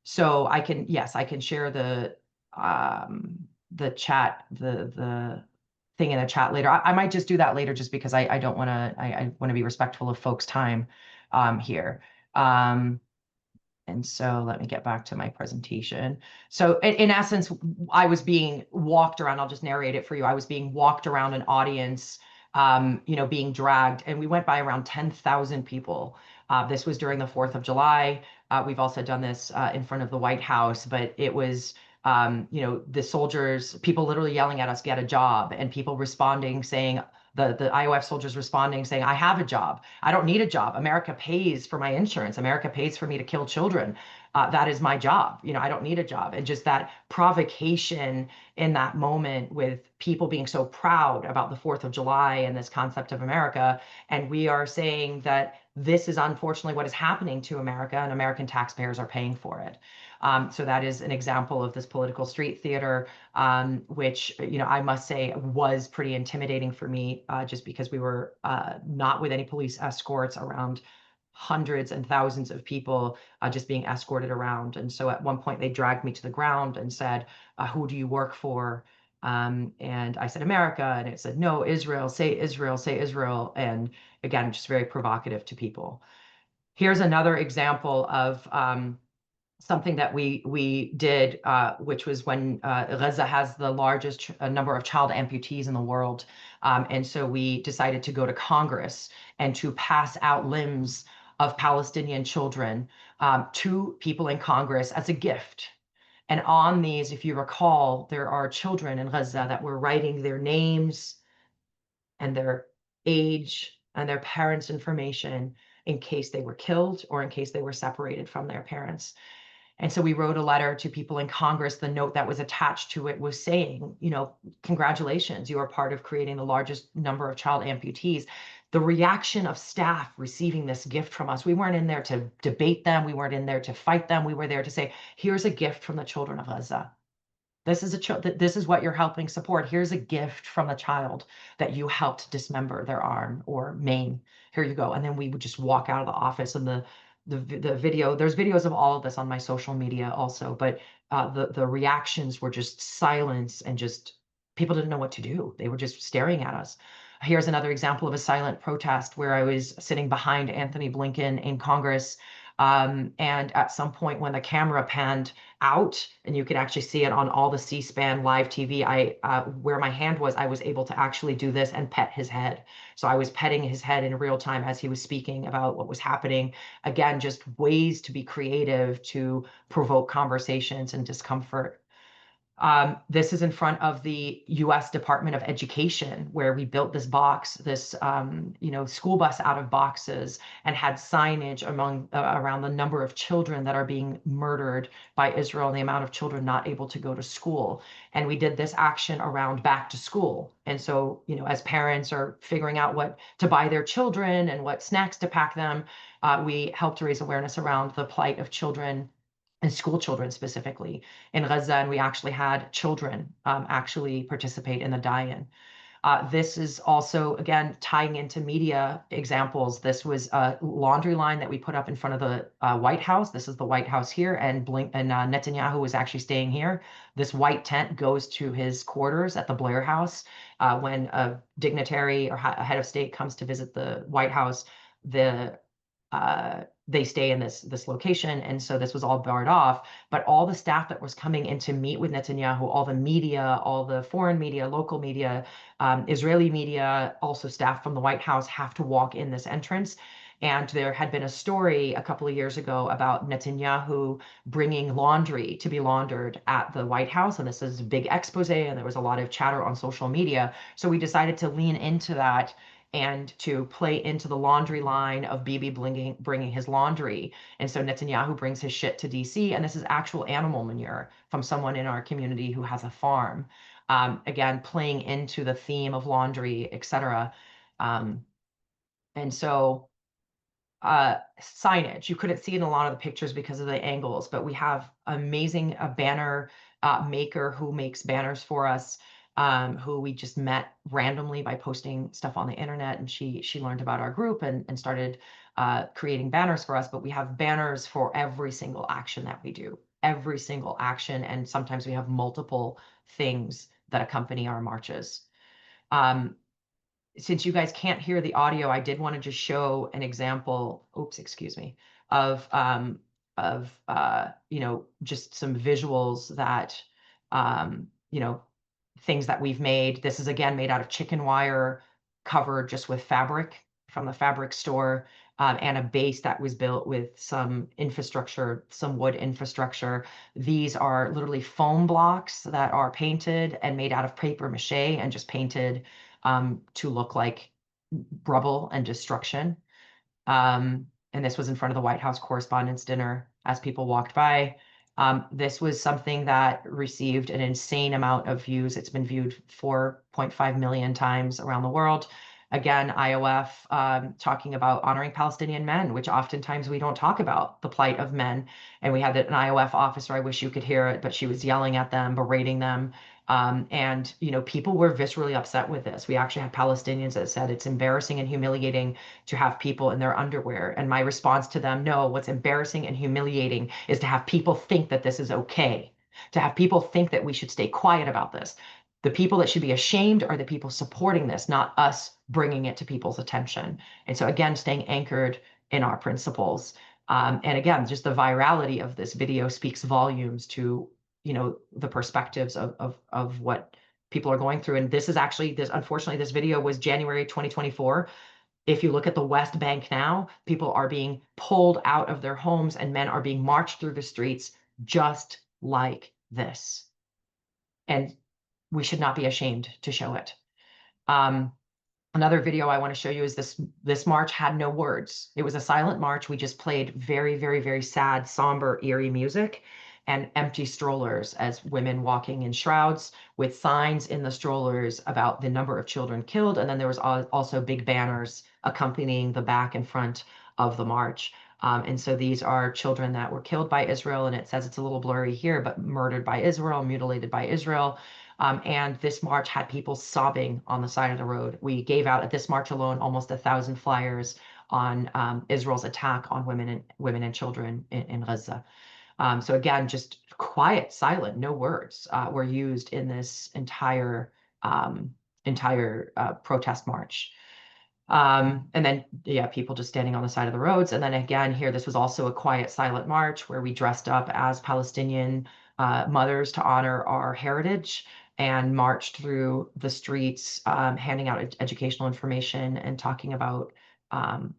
So I can, yes, I can share the chat, the thing in the chat later. I might just do that later just because I don't want to, I want to be respectful of folks' time here. And so let me get back to my presentation. So in essence, I was being walked around. I'll just narrate it for you. I was being walked around an audience, being dragged, and we went by around 10,000 people. This was during the 4th of July. We've also done this in front of the White House, but it was, the soldiers, people literally yelling at us, get a job, and people responding saying, the IOF soldiers responding saying, I have a job. I don't need a job. America pays for my insurance. America pays for me to kill children. That is my job. I don't need a job. And just that provocation in that moment with people being so proud about the 4th of July and this concept of America. And we are saying that this is unfortunately what is happening to America, and American taxpayers are paying for it. So that is an example of this political street theater, which, I must say was pretty intimidating for me, just because we were not with any police escorts around hundreds and thousands of people just being escorted around. And so at one point they dragged me to the ground and said, who do you work for? And I said, America. And it said, no, Israel, say Israel, say Israel. And again, just very provocative to people. Here's another example of something that we did, which was when Gaza has the largest number of child amputees in the world. And so we decided to go to Congress and to pass out limbs of Palestinian children to people in Congress as a gift. And on these, if you recall, there are children in Gaza that were writing their names and their age and their parents' information in case they were killed or in case they were separated from their parents. And so we wrote a letter to people in Congress. The note that was attached to it was saying, congratulations, you are part of creating the largest number of child amputees. The reaction of staff receiving this gift from us, we weren't in there to debate them. We weren't in there to fight them. We were there to say, here's a gift from the children of Gaza. This is what you're helping support. Here's a gift from a child that you helped dismember their arm or maim. Here you go. And then we would just walk out of the office, and the video, there's videos of all of this on my social media also, but the reactions were just silence, and just people didn't know what to do. They were just staring at us. Here's another example of a silent protest where I was sitting behind Antony Blinken in Congress. And at some point when the camera panned out, and you could actually see it on all the C-SPAN live TV, where my hand was, I was able to actually do this and pet his head. So I was petting his head in real time as he was speaking about what was happening. Again, just ways to be creative to provoke conversations and discomfort. This is in front of the U.S. Department of Education, where we built this box, this school bus out of boxes, and had signage around the number of children that are being murdered by Israel and the amount of children not able to go to school. And we did this action around back to school. And so, as parents are figuring out what to buy their children and what snacks to pack them, we helped to raise awareness around the plight of children, and school children specifically in Gaza. And we actually had children actually participate in the die-in. This is also, again, tying into media examples. This was a laundry line that we put up in front of the White House. This is the White House here, and Netanyahu was actually staying here. This white tent goes to his quarters at the Blair House. When a dignitary or a head of state comes to visit the White House, they stay in this location. And so this was all barred off, but all the staff that was coming in to meet with Netanyahu, all the media, all the foreign media, local media, Israeli media, also staff from the White House, have to walk in this entrance. And there had been a story a couple of years ago about Netanyahu bringing laundry to be laundered at the White House. And this is a big expose, and there was a lot of chatter on social media. So we decided to lean into that and to play into the laundry line of Bibi bringing his laundry. And so Netanyahu brings his shit to DC, and this is actual animal manure from someone in our community who has a farm. Again, playing into the theme of laundry, etc. And so signage, you couldn't see in a lot of the pictures because of the angles, but we have amazing banner maker who makes banners for us, who we just met randomly by posting stuff on the internet, and she learned about our group and started creating banners for us. But we have banners for every single action that we do, every single action, and sometimes we have multiple things that accompany our marches. Since you guys can't hear the audio, I did want to just show an example, oops, excuse me, of you know, just some visuals that, you know, things that we've made. This is again made out of chicken wire covered just with fabric from the fabric store, and a base that was built with some infrastructure, some wood infrastructure. These are literally foam blocks that are painted and made out of paper mache and just painted to look like rubble and destruction. And this was in front of the White House Correspondents' Dinner as people walked by. This was something that received an insane amount of views. It's been viewed 4.5 million times around the world. Again, IOF talking about honoring Palestinian men, which oftentimes we don't talk about the plight of men. And we had an IOF officer, I wish you could hear it, but she was yelling at them, berating them. And, you know, people were viscerally upset with this. We actually had Palestinians that said it's embarrassing and humiliating to have people in their underwear. And my response to them, no, what's embarrassing and humiliating is to have people think that this is okay, to have people think that we should stay quiet about this. The people that should be ashamed are the people supporting this, not us bringing it to people's attention. And so again, staying anchored in our principles. And again, just the virality of this video speaks volumes to, you know, the perspectives of what people are going through. And this is actually, this, unfortunately, this video was January 2024. If you look at the West Bank now, people are being pulled out of their homes and men are being marched through the streets just like this. And we should not be ashamed to show it. Another video I want to show you is this march had no words. It was a silent march. We just played very, very, very sad, somber, eerie music and empty strollers as women walking in shrouds with signs in the strollers about the number of children killed. And then there was also big banners accompanying the back and front of the march. And so these are children that were killed by Israel, and it says it's a little blurry here, but murdered by Israel, mutilated by Israel. And this march had people sobbing on the side of the road. We gave out at this march alone almost 1,000 flyers on Israel's attack on women and children in Gaza. So again, just quiet, silent, no words were used in this entire protest march. And then, yeah, people just standing on the side of the roads. And then again, here, this was also a quiet, silent march where we dressed up as Palestinian mothers to honor our heritage and marched through the streets, handing out educational information and talking about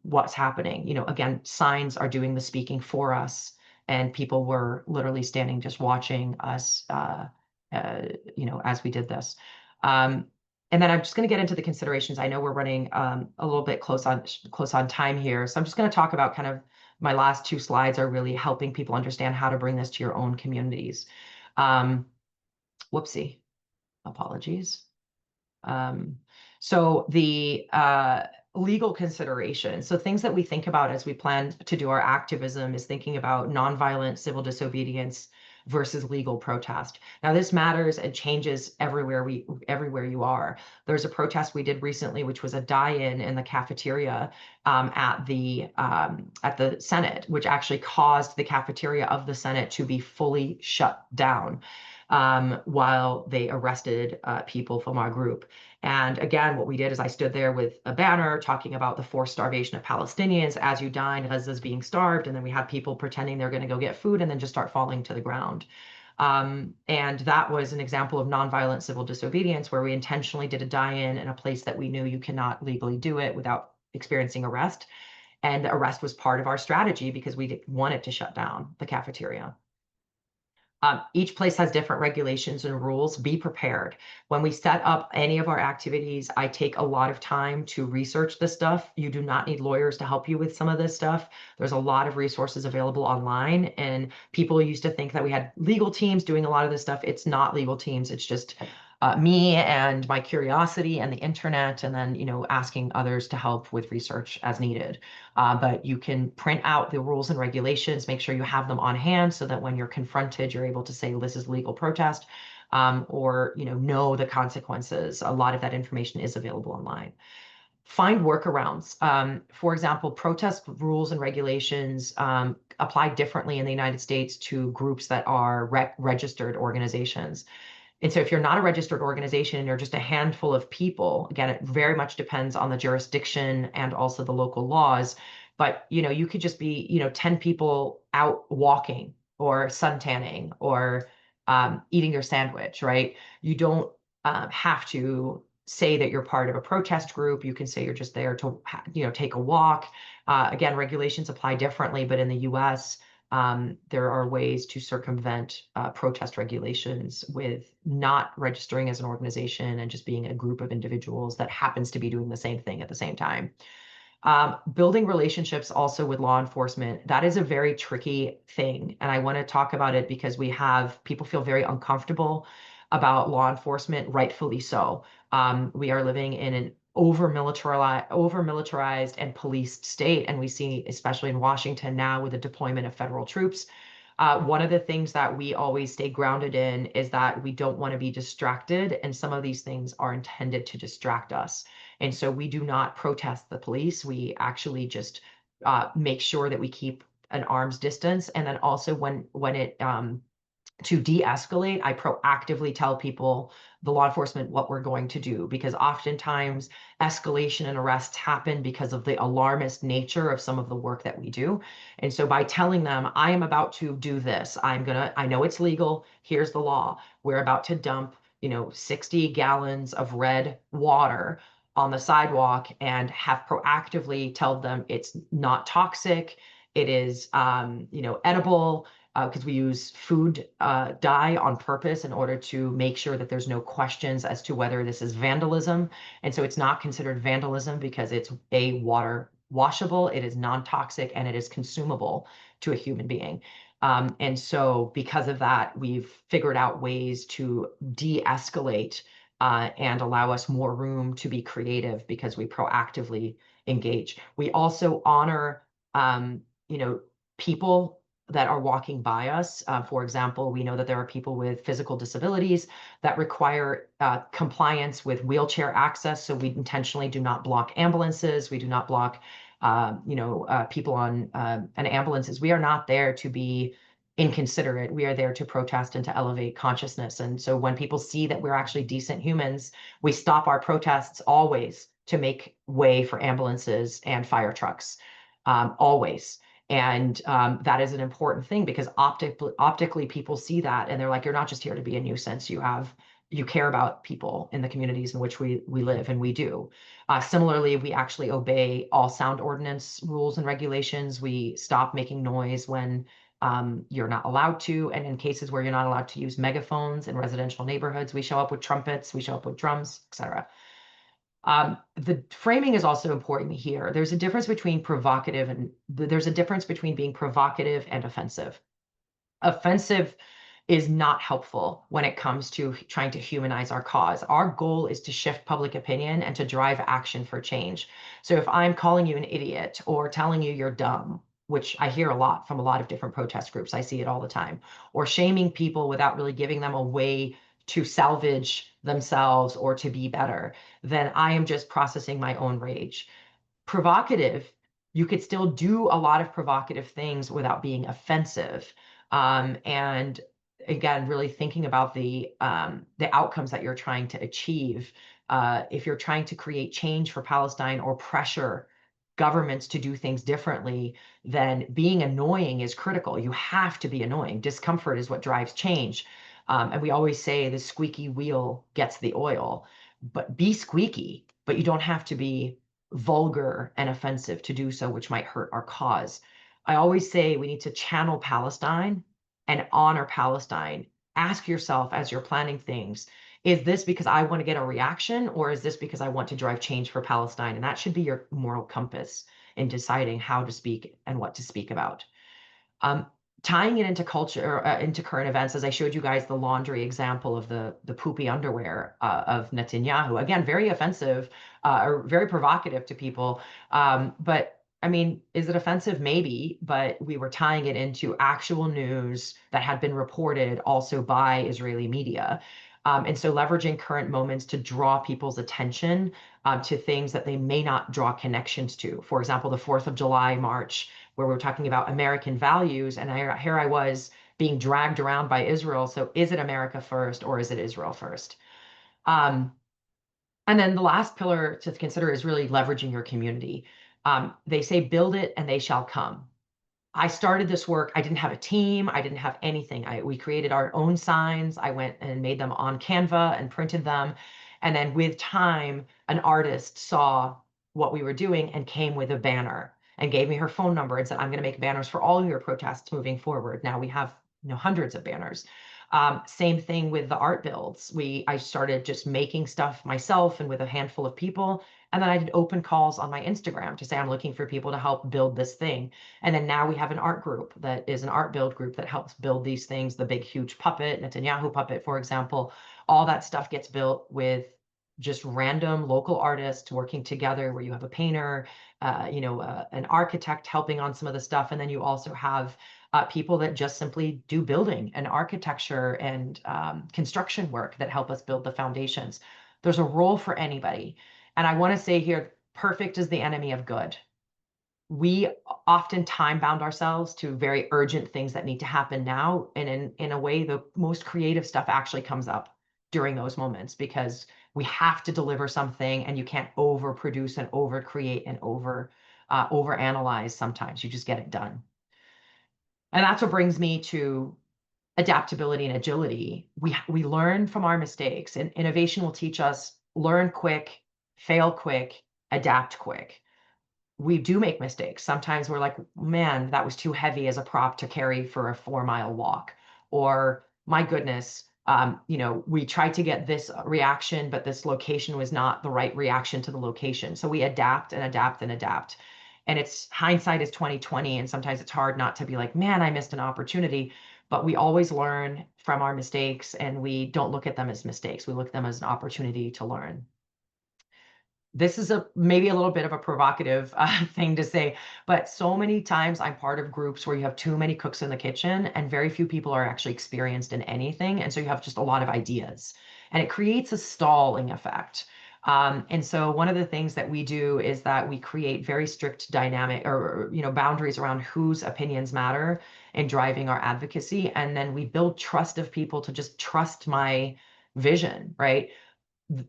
what's happening. You know, again, signs are doing the speaking for us, and people were literally standing just watching us, you know, as we did this. And then I'm just going to get into the considerations. I know we're running a little bit close on time here, so I'm just going to talk about kind of my last two slides are really helping people understand how to bring this to your own communities. Whoopsie, apologies. So the legal considerations, so things that we think about as we plan to do our activism is thinking about nonviolent civil disobedience versus legal protest. Now this matters and changes everywhere you are. There's a protest we did recently, which was a die-in in the cafeteria at the Senate, which actually caused the cafeteria of the Senate to be fully shut down while they arrested people from our group. And again, what we did is I stood there with a banner talking about the forced starvation of Palestinians. As you dine, Gaza's being starved. And then we had people pretending they're going to go get food and then just start falling to the ground. And that was an example of nonviolent civil disobedience where we intentionally did a die-in in a place that we knew you cannot legally do it without experiencing arrest. And the arrest was part of our strategy because we wanted to shut down the cafeteria. Each place has different regulations and rules. Be prepared. When we set up any of our activities, I take a lot of time to research this stuff. You do not need lawyers to help you with some of this stuff. There's a lot of resources available online, and people used to think that we had legal teams doing a lot of this stuff. It's not legal teams. It's just me and my curiosity and the internet, and then, asking others to help with research as needed. But you can print out the rules and regulations, make sure you have them on hand so that when you're confronted, you're able to say, this is legal protest, or, know the consequences. A lot of that information is available online. Find workarounds. For example, protest rules and regulations apply differently in the United States to groups that are registered organizations. And so if you're not a registered organization and you're just a handful of people, again, it very much depends on the jurisdiction and also the local laws. But, you could just be, 10 people out walking or suntanning or eating your sandwich, right? You don't have to say that you're part of a protest group. You can say you're just there to, take a walk. Again, regulations apply differently, but in the US, there are ways to circumvent protest regulations with not registering as an organization and just being a group of individuals that happens to be doing the same thing at the same time. Building relationships also with law enforcement, that is a very tricky thing. And I want to talk about it because people feel very uncomfortable about law enforcement, rightfully so. We are living in an over-militarized and policed state. And we see, especially in Washington now with the deployment of federal troops, one of the things that we always stay grounded in is that we don't want to be distracted. And some of these things are intended to distract us. And so we do not protest the police. We actually just make sure that we keep an arm's distance. And then also when it to de-escalate, I proactively tell people, the law enforcement, what we're going to do, because oftentimes escalation and arrests happen because of the alarmist nature of some of the work that we do. And so by telling them, I am about to do this, I know it's legal, here's the law. We're about to dump, 60 gallons of red water on the sidewalk, and have proactively tell them it's not toxic, it is, edible, because we use food dye on purpose in order to make sure that there's no questions as to whether this is vandalism. And so it's not considered vandalism because it's water washable, it is non-toxic, and it is consumable to a human being. And so because of that, we've figured out ways to de-escalate and allow us more room to be creative because we proactively engage. We also honor, people that are walking by us. For example, we know that there are people with physical disabilities that require compliance with wheelchair access. So we intentionally do not block ambulances. We do not block, people on and ambulances. We are not there to be inconsiderate. We are there to protest and to elevate consciousness. And so when people see that we're actually decent humans, we stop our protests always to make way for ambulances and fire trucks, always. And that is an important thing because optically people see that and they're like, you're not just here to be a nuisance. You care about people in the communities in which we live, and we do. Similarly, we actually obey all sound ordinance rules and regulations. We stop making noise when you're not allowed to. And in cases where you're not allowed to use megaphones in residential neighborhoods, we show up with trumpets, we show up with drums, etc. The framing is also important here. There's a difference between provocative and there's a difference between being provocative and offensive. Offensive is not helpful when it comes to trying to humanize our cause. Our goal is to shift public opinion and to drive action for change. So if I'm calling you an idiot or telling you you're dumb, which I hear a lot from a lot of different protest groups, I see it all the time, or shaming people without really giving them a way to salvage themselves or to be better, then I am just processing my own rage. Provocative, you could still do a lot of provocative things without being offensive. And again, really thinking about the outcomes that you're trying to achieve. If you're trying to create change for Palestine or pressure governments to do things differently, then being annoying is critical. You have to be annoying. Discomfort is what drives change. And we always say the squeaky wheel gets the oil, but be squeaky, but you don't have to be vulgar and offensive to do so, which might hurt our cause. I always say we need to channel Palestine and honor Palestine. Ask yourself as you're planning things, is this because I want to get a reaction, or is this because I want to drive change for Palestine? And that should be your moral compass in deciding how to speak and what to speak about. Tying it into culture, into current events, as I showed you guys the laundry example of the poopy underwear of Netanyahu. Again, very offensive, or very provocative to people. But I mean, is it offensive? Maybe, but we were tying it into actual news that had been reported also by Israeli media. And so leveraging current moments to draw people's attention to things that they may not draw connections to. For example, the 4th of July march, where we're talking about American values, and here I was being dragged around by Israel. So is it America first, or is it Israel first? And then the last pillar to consider is really leveraging your community. They say, build it and they shall come. I started this work. I didn't have a team. I didn't have anything. We created our own signs. I went and made them on Canva and printed them. And then with time, an artist saw what we were doing and came with a banner and gave me her phone number and said, I'm going to make banners for all of your protests moving forward. Now we have hundreds of banners. Same thing with the art builds. I started just making stuff myself and with a handful of people. And then I did open calls on my Instagram to say, I'm looking for people to help build this thing. And then now we have an art group that is an art build group that helps build these things, the big, huge puppet, Netanyahu puppet, for example. All that stuff gets built with just random local artists working together, where you have a painter, an architect helping on some of the stuff. And then you also have people that just simply do building and architecture and construction work that help us build the foundations. There's a role for anybody. And I want to say here, perfect is the enemy of good. We often time bound ourselves to very urgent things that need to happen now. And in a way, the most creative stuff actually comes up during those moments, because we have to deliver something, and you can't overproduce and overcreate and overanalyze. Sometimes you just get it done. And that's what brings me to adaptability and agility. We learn from our mistakes, and innovation will teach us learn quick, fail quick, adapt quick. We do make mistakes. Sometimes we're like, man, that was too heavy as a prop to carry for a 4-mile walk. Or my goodness, we tried to get this reaction, but this location was not the right reaction to the location. So we adapt and adapt and adapt. And hindsight is 20/20. And sometimes it's hard not to be like, man, I missed an opportunity. But we always learn from our mistakes, and we don't look at them as mistakes. We look at them as an opportunity to learn. This is maybe a little bit of a provocative thing to say, but so many times I'm part of groups where you have too many cooks in the kitchen and very few people are actually experienced in anything. And so you have just a lot of ideas, and it creates a stalling effect. And so one of the things that we do is that we create very strict dynamic or boundaries around whose opinions matter in driving our advocacy. And then we build trust of people to just trust my vision, right?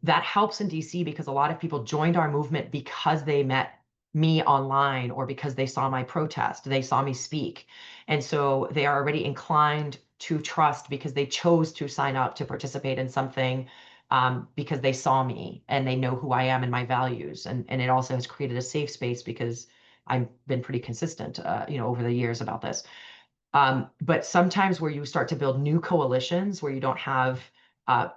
That helps in DC, because a lot of people joined our movement because they met me online, or because they saw my protest, they saw me speak. And so they are already inclined to trust, because they chose to sign up to participate in something because they saw me and they know who I am and my values. And it also has created a safe space, because I've been pretty consistent, over the years about this. But sometimes where you start to build new coalitions where you don't have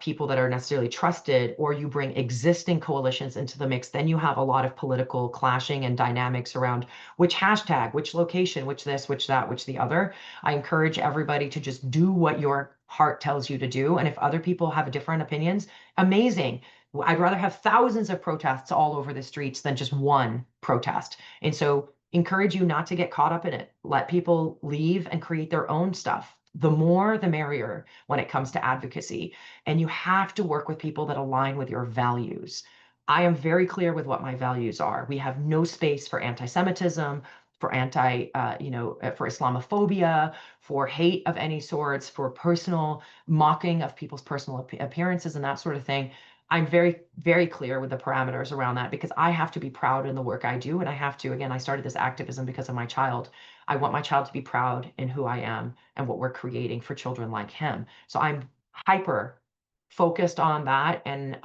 people that are necessarily trusted, or you bring existing coalitions into the mix, then you have a lot of political clashing and dynamics around which hashtag, which location, which this, which that, which the other. I encourage everybody to just do what your heart tells you to do. And if other people have different opinions, amazing. I'd rather have thousands of protests all over the streets than just one protest. And so encourage you not to get caught up in it. Let people leave and create their own stuff. The more, the merrier when it comes to advocacy. And you have to work with people that align with your values. I am very clear with what my values are. We have no space for anti-Semitism, for for Islamophobia, for hate of any sorts, for personal mocking of people's personal appearances and that sort of thing. I'm very, very clear with the parameters around that, because I have to be proud in the work I do. And I have to, again, I started this activism because of my child. I want my child to be proud in who I am and what we're creating for children like him. So I'm hyper focused on that. And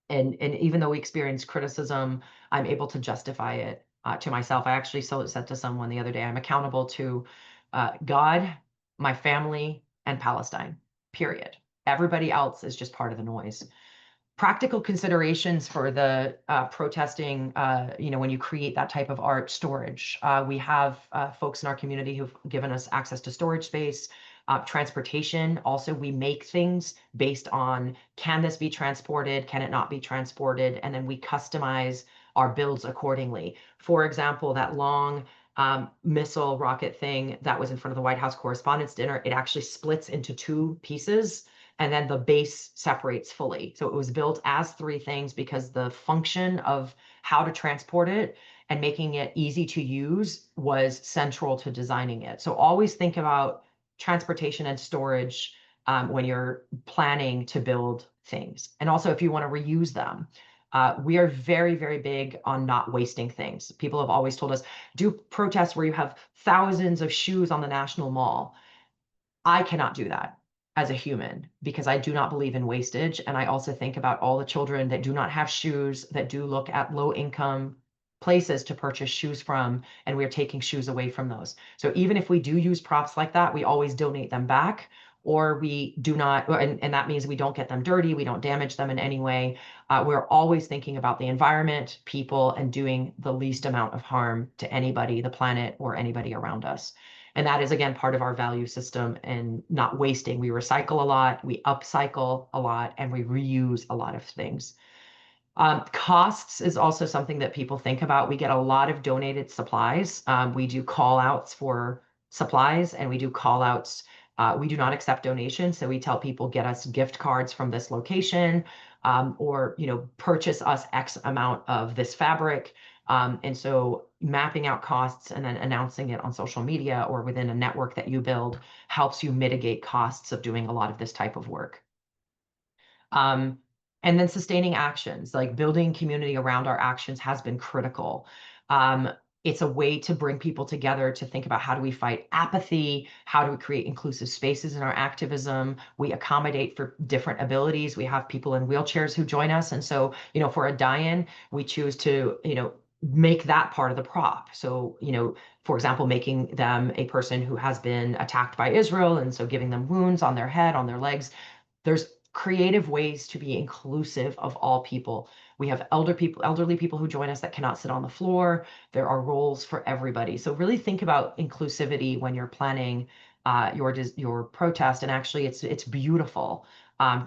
And even though we experience criticism, I'm able to justify it to myself. I actually said to someone the other day, I'm accountable to God, my family, and Palestine, period. Everybody else is just part of the noise. Practical considerations for the protesting, when you create that type of art, storage. We have folks in our community who've given us access to storage space. Transportation, also we make things based on, can this be transported, can it not be transported, and then we customize our builds accordingly. For example, that long missile rocket thing that was in front of the White House Correspondents' Dinner, it actually splits into 2 pieces, and then the base separates fully. So it was built as 3 things because the function of how to transport it and making it easy to use was central to designing it. So always think about transportation and storage when you're planning to build things. And also if you want to reuse them. We are very, very big on not wasting things. People have always told us, do protests where you have thousands of shoes on the National Mall. I cannot do that as a human because I do not believe in wastage. And I also think about all the children that do not have shoes, that do look at low income places to purchase shoes from, and we're taking shoes away from those. So even if we do use props like that, we always donate them back, or we do not, and that means we don't get them dirty, we don't damage them in any way. We're always thinking about the environment, people, and doing the least amount of harm to anybody, the planet, or anybody around us. And that is, again, part of our value system and not wasting. We recycle a lot, we upcycle a lot, and we reuse a lot of things. Costs is also something that people think about. We get a lot of donated supplies. We do call outs for supplies, and we do call outs. We do not accept donations. So we tell people, get us gift cards from this location, or purchase us X amount of this fabric. And so mapping out costs and then announcing it on social media or within a network that you build helps you mitigate costs of doing a lot of this type of work. And then sustaining actions, like building community around our actions has been critical. It's a way to bring people together to think about, how do we fight apathy? How do we create inclusive spaces in our activism? We accommodate for different abilities. We have people in wheelchairs who join us. And so, for a die-in, we choose to, make that part of the prop. So, for example, making them a person who has been attacked by Israel, and so giving them wounds on their head, on their legs. There's creative ways to be inclusive of all people. We have elderly people who join us that cannot sit on the floor. There are roles for everybody. So really think about inclusivity when you're planning your protest. And actually, it's beautiful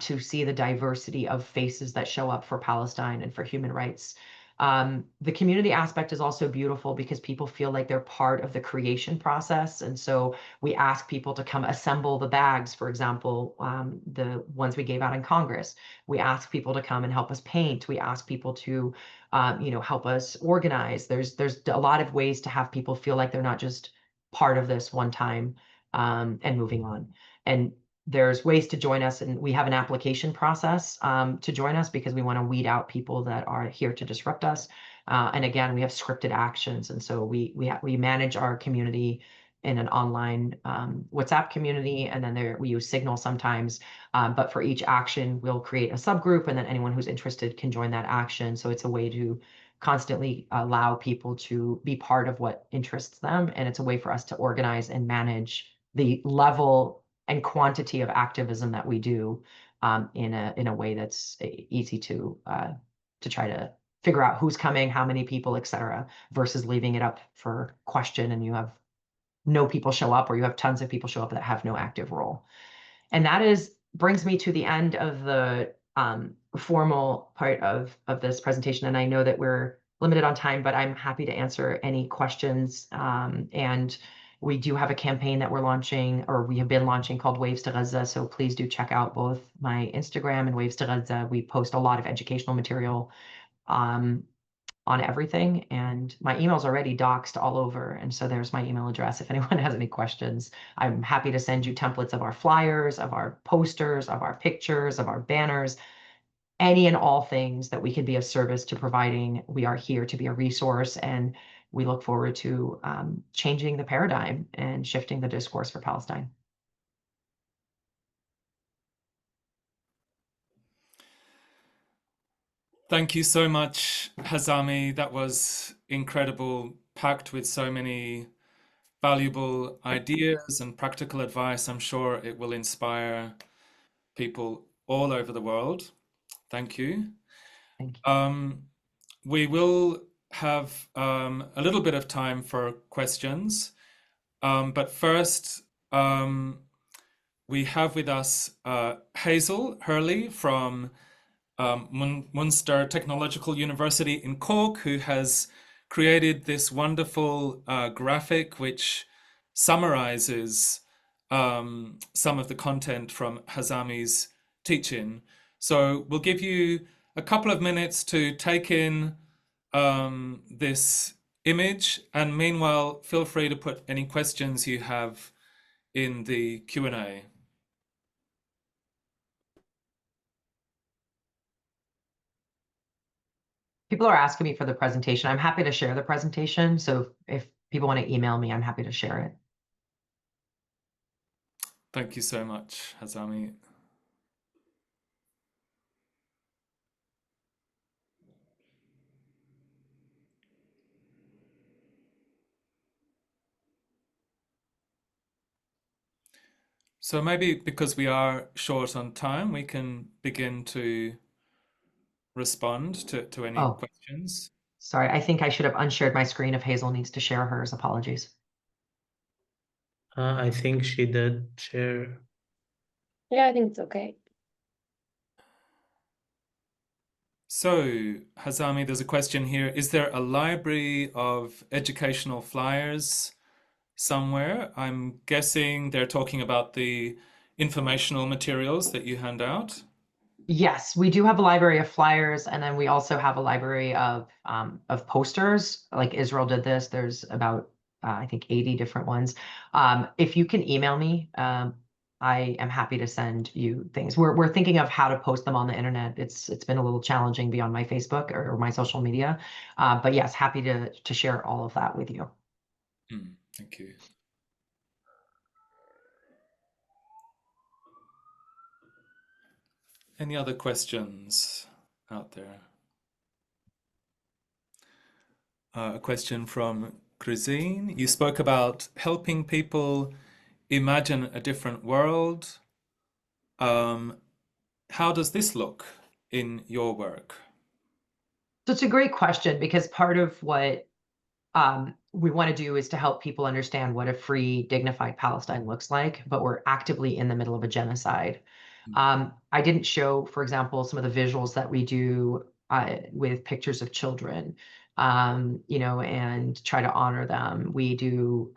to see the diversity of faces that show up for Palestine and for human rights. The community aspect is also beautiful because people feel like they're part of the creation process. And so we ask people to come assemble the bags, for example, the ones we gave out in Congress. We ask people to come and help us paint. We ask people to, help us organize. There's a lot of ways to have people feel like they're not just part of this one time and moving on. And there's ways to join us, and we have an application process to join us because we want to weed out people that are here to disrupt us. And again, we have scripted actions, and so we manage our community in an online WhatsApp community, and then we use Signal sometimes. But for each action, we'll create a subgroup, and then anyone who's interested can join that action. So it's a way to constantly allow people to be part of what interests them, and it's a way for us to organize and manage the level and quantity of activism that we do in a way that's easy to try to figure out who's coming, how many people, et cetera, versus leaving it up for question and you have no people show up, or you have tons of people show up that have no active role. And that brings me to the end of the formal part of this presentation. And I know that we're limited on time, but I'm happy to answer any questions. And we do have a campaign that we're launching, or we have been launching, called Waves to Gaza. So please do check out both my Instagram and Waves to Gaza. We post a lot of educational material on everything, and my email's already doxed all over. And so there's my email address. If anyone has any questions, I'm happy to send you templates of our flyers, of our posters, of our pictures, of our banners, any and all things that we can be of service to providing. We are here to be a resource, and we look forward to changing the paradigm and shifting the discourse for Palestine. Thank you so much, Hazami. That was incredible, packed with so many valuable ideas and practical advice. I'm sure it will inspire people all over the world. Thank you. Thank you. We will have a little bit of time for questions, but first we have with us Hazel Hurley from Munster Technological University in Cork, who has created this wonderful graphic which summarizes some of the content from Hazami's teaching. So we'll give you a couple of minutes to take in this image, and meanwhile, feel free to put any questions you have in the Q&A. People are asking me for the presentation. I'm happy to share the presentation. So if people want to email me, I'm happy to share it. Thank you so much, Hazami. So maybe because we are short on time, we can begin to respond to any questions. Sorry, I think I should have unshared my screen if Hazel needs to share hers. Apologies. I think she did share. Yeah, I think it's okay. So, Hazami, there's a question here. Is there a library of educational flyers somewhere? I'm guessing they're talking about the informational materials that you hand out. Yes, we do have a library of flyers, and then we also have a library of posters. Like Israel did this. There's about I think 80 different ones. If you can email me, I am happy to send you things. We're thinking of how to post them on the internet. It's been a little challenging beyond my Facebook or my social media, but yes, happy to share all of that with you. Thank you. Any other questions out there? A question from Christine. You spoke about helping people imagine a different world. How does this look in your work? So it's a great question, because part of what we want to do is to help people understand what a free, dignified Palestine looks like, but we're actively in the middle of a genocide. I didn't show, for example, some of the visuals that we do with pictures of children, and try to honor them. We do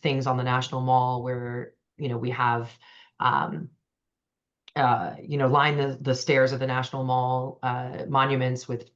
things on the National Mall where, we have, line the stairs of the National Mall monuments with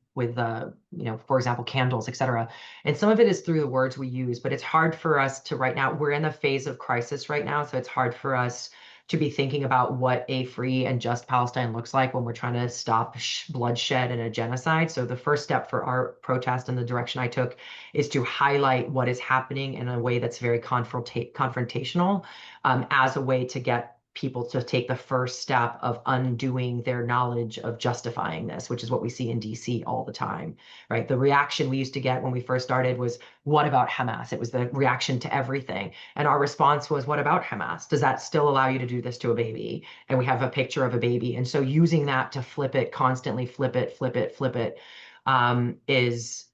for example, candles, et cetera. And some of it is through the words we use, but it's hard for us to right now. We're in the phase of crisis right now, so it's hard for us to be thinking about what a free and just Palestine looks like when we're trying to stop bloodshed and a genocide. So the first step for our protest and the direction I took is to highlight what is happening in a way that's very confrontational, as a way to get people to take the first step of undoing their knowledge of justifying this, which is what we see in DC all the time, right? The reaction we used to get when we first started was, what about Hamas? It was the reaction to everything. And our response was, what about Hamas? Does that still allow you to do this to a baby? And we have a picture of a baby. And so using that to flip it, constantly flip it, has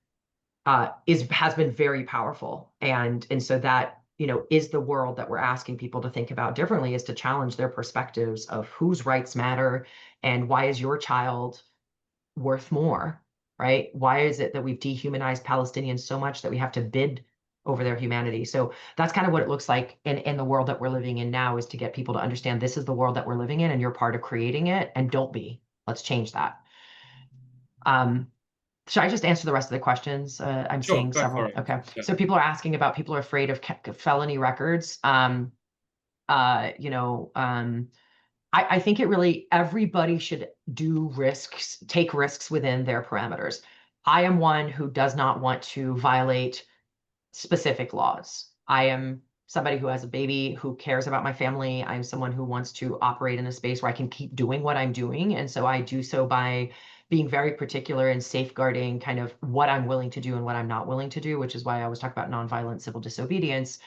been very powerful. And so that, is the world that we're asking people to think about differently, is to challenge their perspectives of whose rights matter and why is your child worth more, right? Why is it that we've dehumanized Palestinians so much that we have to bid over their humanity? So that's kind of what it looks like in the world that we're living in now, is to get people to understand this is the world that we're living in and you're part of creating it, and don't be. Let's change that. Should I just answer the rest of the questions? I'm Sure, seeing go several. for it. Okay. Yeah. So people are asking about, people are afraid of felony records. I think it really, everybody should take risks within their parameters. I am one who does not want to violate specific laws. I am somebody who has a baby, who cares about my family. I'm someone who wants to operate in a space where I can keep doing what I'm doing. And so I do so by being very particular and safeguarding kind of what I'm willing to do and what I'm not willing to do, which is why I always talk about nonviolent civil disobedience.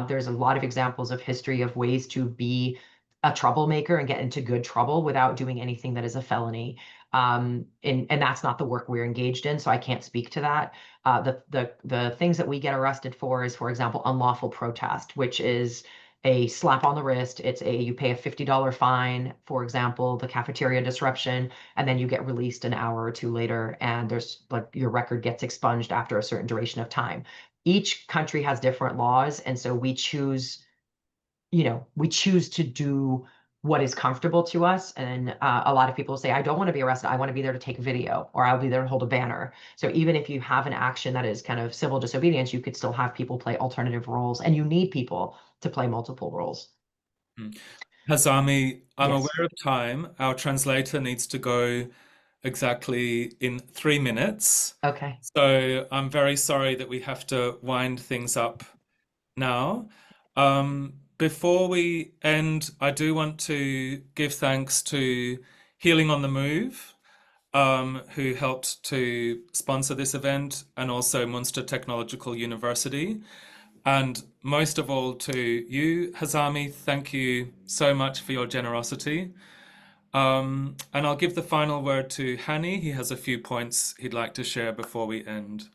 There's a lot of examples of history of ways to be a troublemaker and get into good trouble without doing anything that is a felony. And that's not the work we're engaged in, so I can't speak to that. The things that we get arrested for is, for example, unlawful protest, which is a slap on the wrist. You pay a $50 fine, for example, the cafeteria disruption, and then you get released an hour or two later, and there's like your record gets expunged after a certain duration of time. Each country has different laws, and so we choose to do what is comfortable to us. And a lot of people say, I don't want to be arrested. I want to be there to take a video, or I'll be there to hold a banner. So even if you have an action that is kind of civil disobedience, you could still have people play alternative roles, and you need people to play multiple roles. Hazami, I'm Yes. aware of time. Our translator needs to go exactly in 3 minutes. Okay. So I'm very sorry that we have to wind things up now. Before we end, I do want to give thanks to Healing on the Move, who helped to sponsor this event, and also Munster Technological University. And most of all to you, Hazami, thank you so much for your generosity. And I'll give the final word to Hani. He has a few points he'd like to share before we end.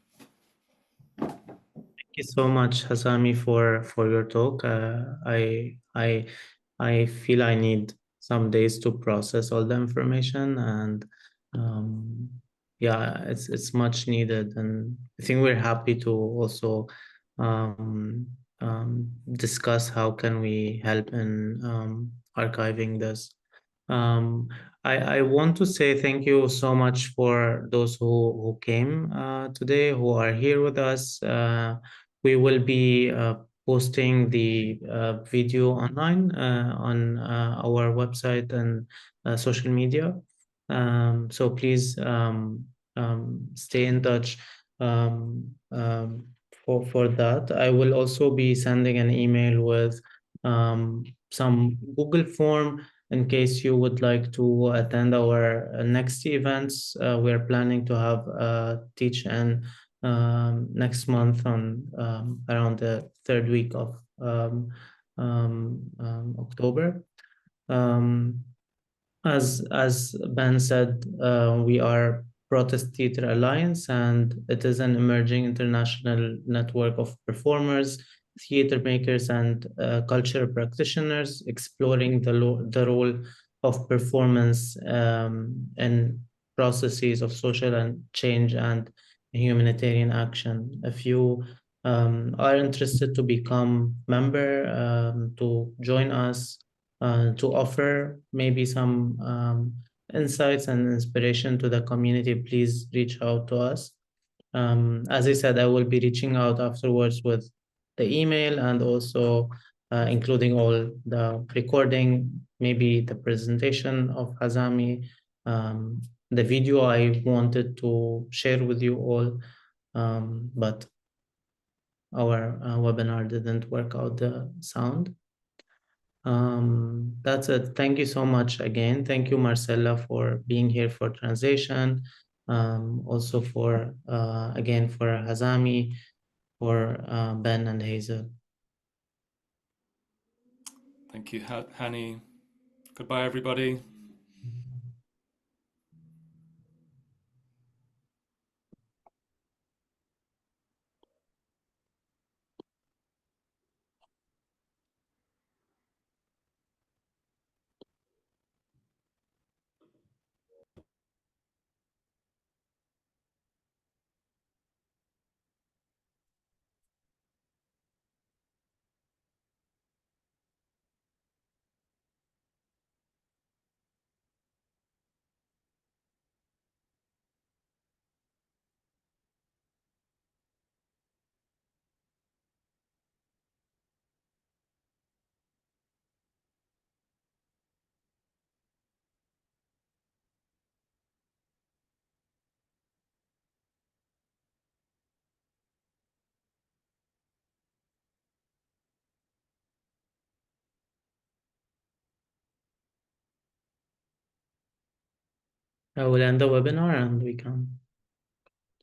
Thank you so much, Hazami, for your talk. I feel I need some days to process all the information, and yeah, it's much needed, and I think we're happy to also discuss how can we help in archiving this. I want to say thank you so much for those who came today, who are here with us. We will be posting the video online on our website and social media. So please stay in touch for that. I will also be sending an email with some Google form in case you would like to attend our next events. We're planning to have a teach-in next month on around the third week of October. As Ben said, we are Protest Theatre Alliance, and it is an emerging international network of performers, theater makers, and cultural practitioners exploring the role of performance in processes of social and change and humanitarian action. If you are interested to become member, to join us, to offer maybe some insights and inspiration to the community, please reach out to us. As I said, I will be reaching out afterwards with the email, and also including all the recording, maybe the presentation of Hazami, the video I wanted to share with you all, but our webinar didn't work out the sound. That's it. Thank you so much again. Thank you, Marcella, for being here for translation. Also for, again, for Hazami, for Ben and Hazel. Thank you, Hani. Goodbye, everybody. I will end the webinar and we can